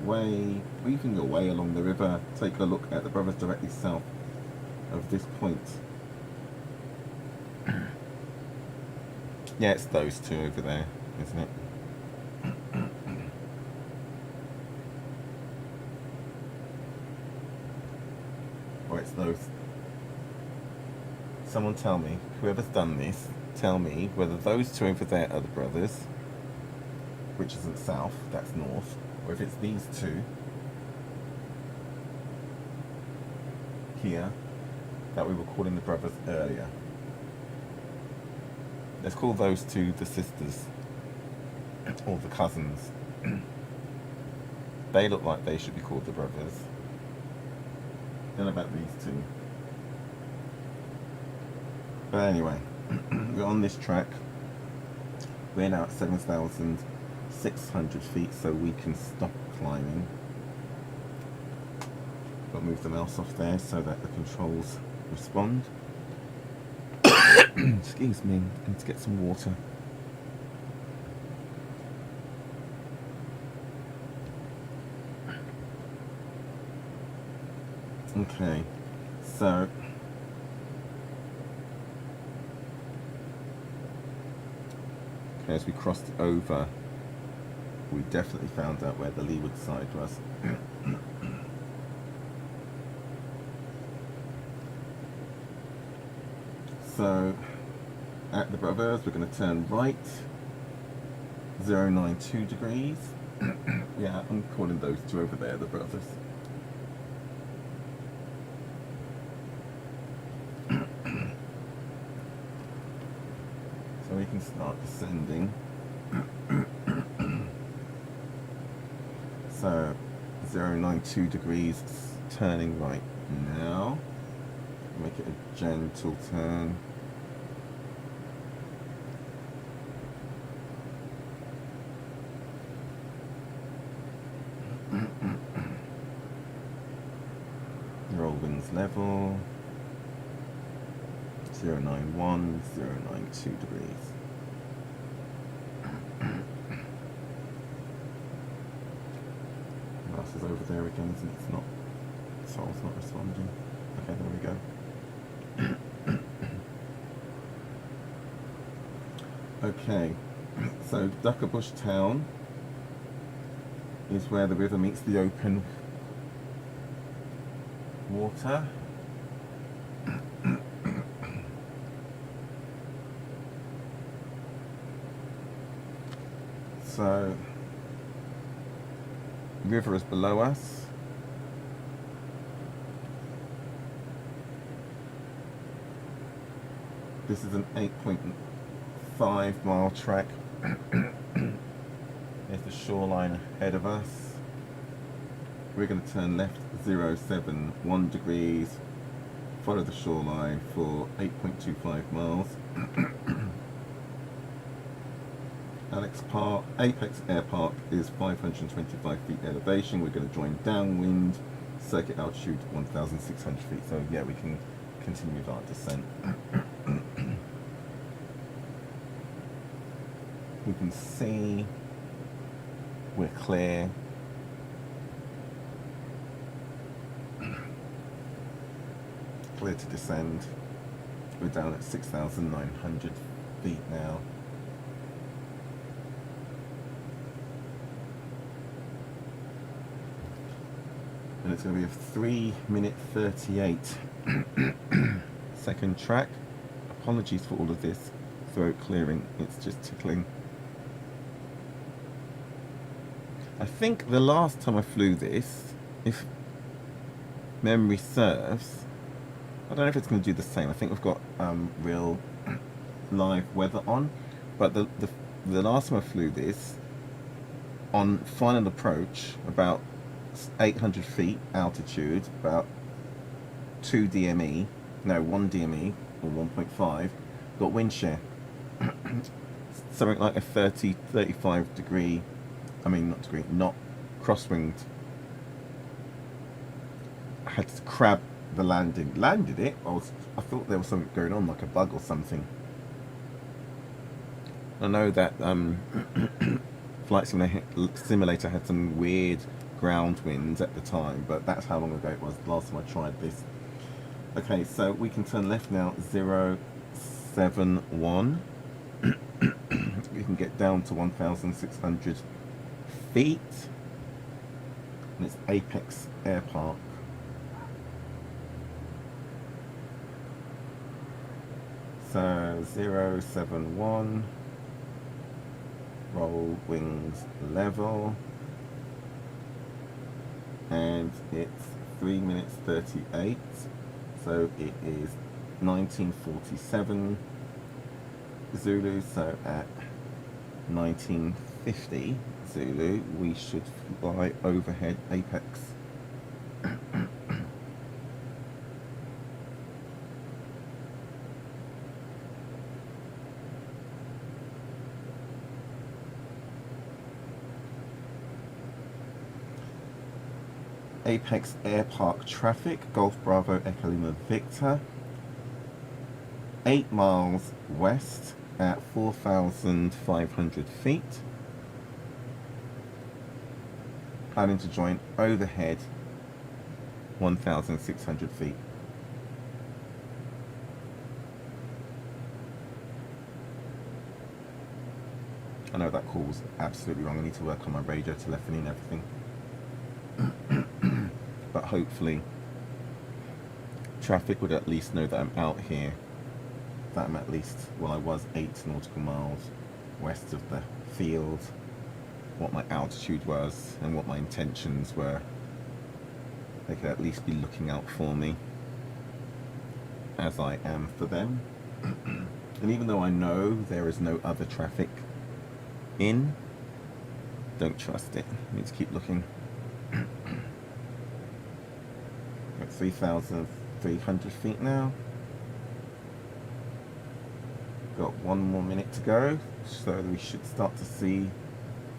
way along the river. Take a look at the brothers directly south of this point. Yeah, it's those two over there, isn't it? Or it's those. Someone tell me, whoever's done this, tell me whether those two over there are the brothers, which isn't south, that's north, or if it's these two here that we were calling the brothers earlier. Let's call those two the sisters, or the cousins. They look like they should be called the brothers. Then about these two. But anyway, we're on this track. We're now at 7,600 feet, so we can stop climbing. But move the mouse off there so that the controls respond. Excuse me, I need to get some water. Okay, so as we crossed over, we definitely found out where the leeward side was. So at the brothers, we're going to turn right 092 degrees. Yeah, I'm calling those two over there the brothers. So we can start descending. So 092 degrees, turning right now. Make it a gentle turn. Roll wings level. 091, 092 degrees. Mouse is over there again, isn't it? It's not. Soul's not responding. Okay, there we go. Okay, so Duckerbush Town is where the river meets the open water. So, the river is below us. This is an 8.5 5-mile track. There's the shoreline ahead of us. We're going to turn left 071 degrees, follow the shoreline for 8.25 miles. Apex Air Park is 525 feet elevation. We're going to join downwind, circuit altitude 1,600 feet. So yeah, we can continue with our descent. We can see we're clear. Clear to descend. We're down at 6,900 feet now. And it's going to be a 3-minute 38-second track. Apologies for all of this throat clearing, it's just tickling. I think the last time I flew this, if memory serves, I don't know if it's going to do the same. I think we've got real live weather on, but the last time I flew this, on final approach, about 800 feet altitude, about 1 DME or 1.5, got wind shear. Something like a 35 degree, not crosswind. I had to crab the landing. Landed it, I thought there was something going on, like a bug or something. I know that Flight Simulator had some weird ground winds at the time, but that's how long ago it was the last time I tried this. Okay, so we can turn left now, 071. We can get down to 1,600 feet, and it's Apex Air Park. So 071, roll wings level, and it's 3 minutes 38, so it is 1947 Zulu, so at 1950 Zulu we should fly overhead Apex. Apex Air Park traffic, Golf Bravo Echo Lima Victor, 8 miles west at 4,500 feet. Planning to join overhead 1,600 feet. I know that call was absolutely wrong. I need to work on my radio telephony and everything. But hopefully traffic would at least know that I'm out here, that I'm at least, well, I was 8 nautical miles west of the field, what my altitude was and what my intentions were. They could at least be looking out for me as I am for them. And even though I know there is no other traffic in, don't trust it. I need to keep looking. At 3,300 feet now. Got 1 more minute to go, so we should start to see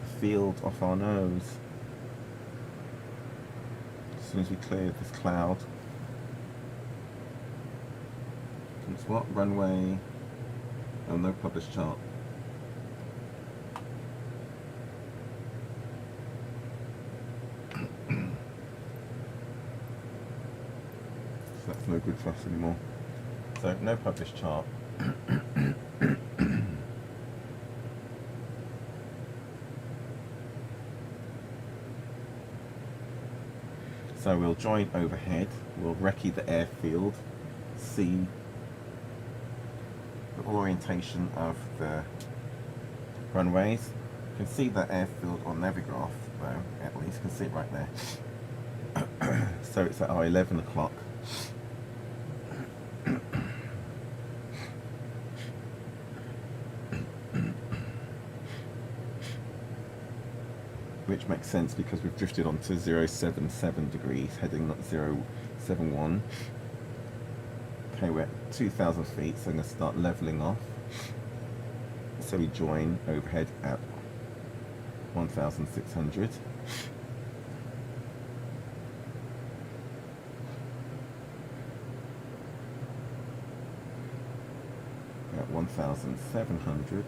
the field off our nose as soon as we clear this cloud. It's what? Runway. Oh, no published chart. So that's no good for us anymore. So no published chart. So we'll join overhead, we'll recce the airfield, see the orientation of the runways. You can see that airfield on Navigraph though, at least you can see it right there. So it's at our 11 o'clock. which makes sense because we've drifted onto 077 degrees, heading at 071. Okay, we're at 2,000 feet, so I'm going to start leveling off. So we join overhead at 1,600. At 1,700.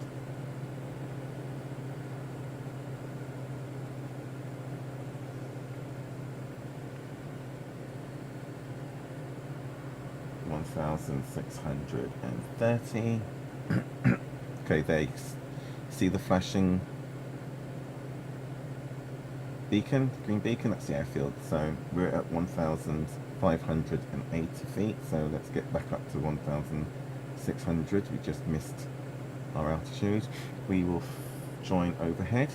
$1,630. Okay, there you see the flashing beacon, green beacon, that's the airfield. So we're at 1,580 feet, so let's get back up to 1,600. We just missed our altitude. We will join overhead.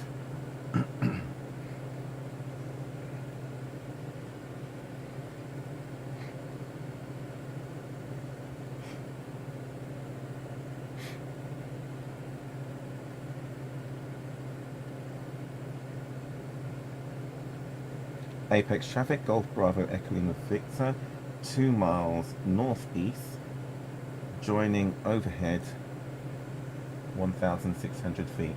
Apex traffic, Golf Bravo Echo Lima Victor, 2 miles northeast, joining overhead 1,600 feet.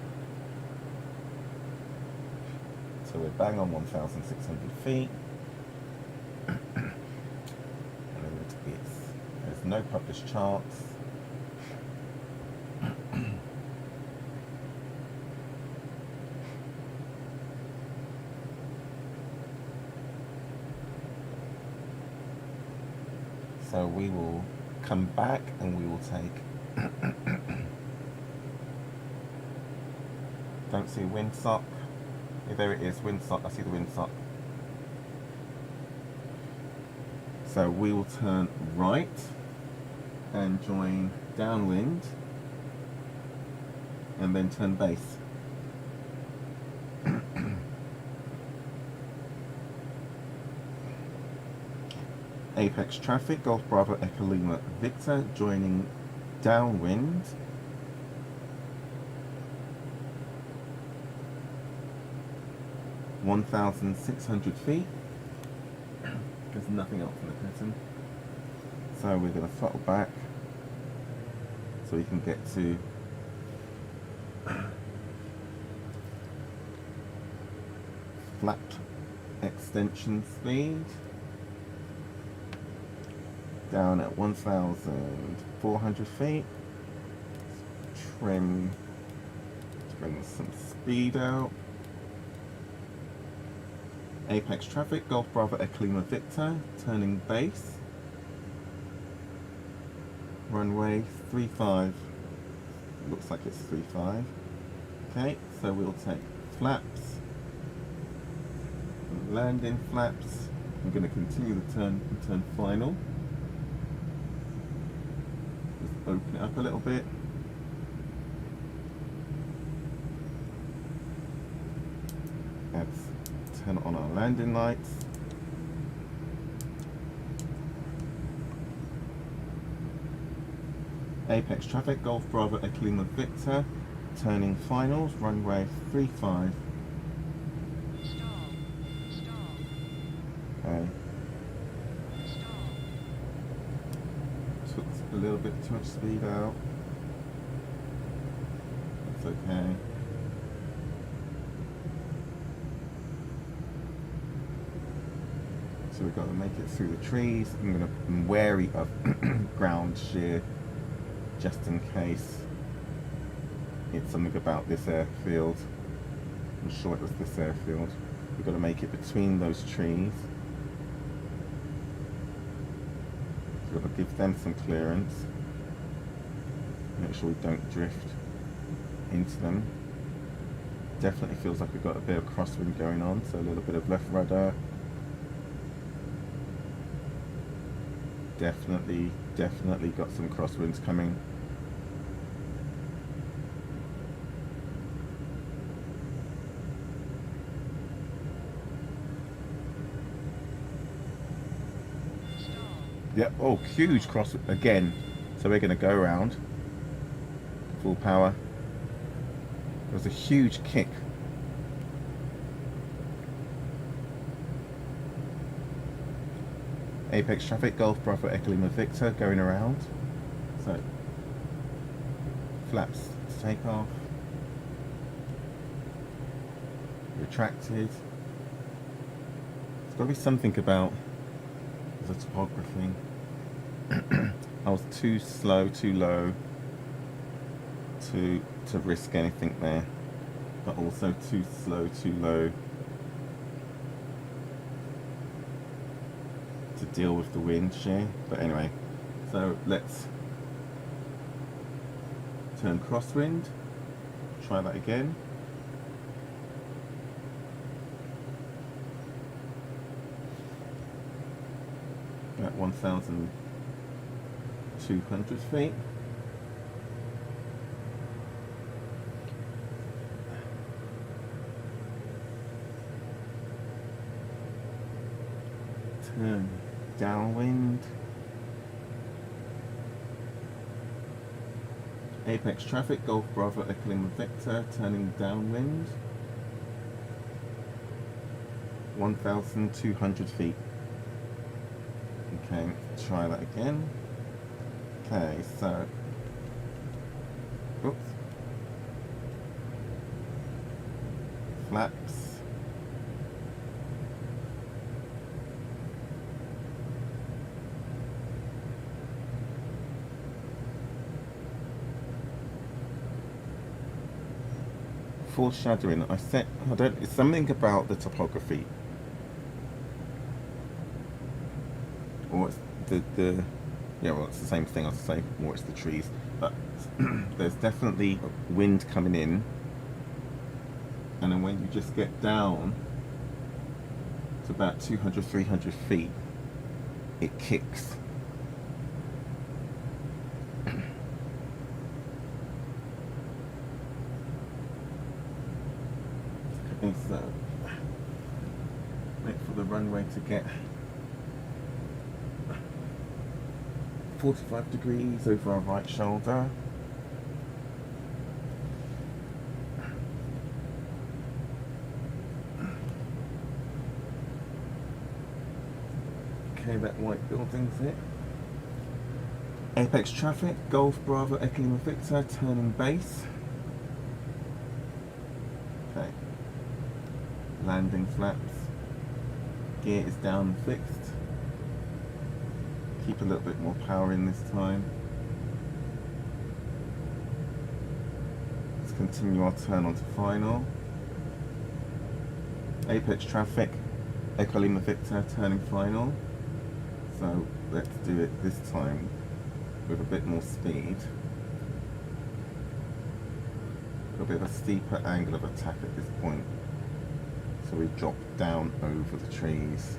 So we're bang on 1,600 feet. And there's no published charts. So we will come back and we will take, don't see a windsock. Yeah, there it is, windsock, I see the windsock. So we will turn right and join downwind and then turn base. Apex traffic, Golf Bravo Echo Lima Victor, joining downwind. $1,600 feet. There's nothing else in the pattern. So we're going to throttle back so we can get to flat extension speed. Down at 1,400 feet. Trim to bring some speed out. Apex traffic, Golf Bravo Echo Lima Victor, turning base. Runway 35. Looks like it's 35. Okay, so we'll take flaps, landing flaps. I'm going to continue the turn final. Open it up a little bit. Let's turn on our landing lights. Apex traffic, Golf Bravo Echo Lima Victor, turning finals, runway 35. Okay. Took a little bit too much speed out. That's okay. So we've got to make it through the trees. I'm wary of ground shear, just in case it's something about this airfield. I'm sure it was this airfield. We've got to make it between those trees. We've got to give them some clearance. Make sure we don't drift into them. Definitely feels like we've got a bit of crosswind going on, so a little bit of left rudder. Definitely got some crosswinds coming. Yep, oh, huge cross again. So we're going to go around full power. There was a huge kick. Apex traffic, Golf Bravo Echo Lima Victor going around. So flaps to take off. Retracted. There's got to be something about the topography. I was too slow, too low to risk anything there, but also too slow, too low to deal with the wind shear. But anyway, so let's turn crosswind, try that again. At 1,200 feet. Turn downwind. Apex traffic, Golf Bravo Echo Lima Victor, turning downwind. 1,200 feet. Okay, try that again. Okay, so, oops, flaps. Foreshadowing. It's something about the topography, or it's yeah, well, it's the same thing, I say, or it's the trees, but there's definitely wind coming in, and then when you just get down to about 200, 300 feet, it kicks. Okay, so wait for the runway to get 45 degrees over our right shoulder. Okay, that white building's it. Apex traffic, Golf Bravo Echo Lima Victor, turning base. Okay. Landing flaps. Gear is down and fixed. Keep a little bit more power in this time. Let's continue our turn onto final. Apex traffic, Echo Lima Victor, turning final. So let's do it this time with a bit more speed. A bit of a steeper angle of attack at this point. So we drop down over the trees.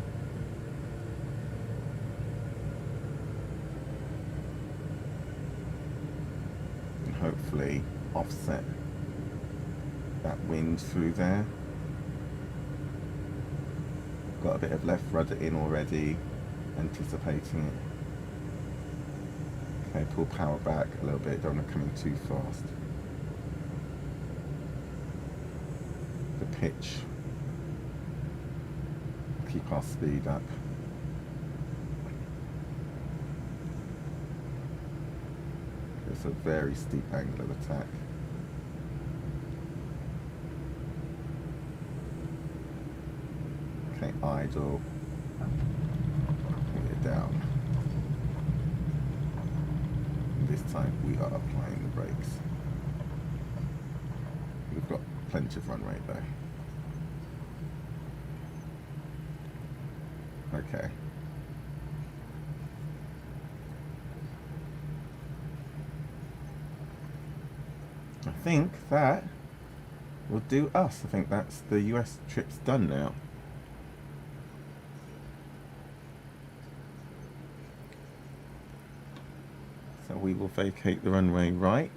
And hopefully offset that wind through there. Got a bit of left rudder in already, anticipating it. Okay, pull power back a little bit, don't want to come in too fast. The pitch. Keep our speed up. It's a very steep angle of attack. Okay, idle. Bring it down. This time we are applying the brakes. We've got plenty of runway though. Okay. I think that will do us. I think that's the US trip's done now. So we will vacate the runway right.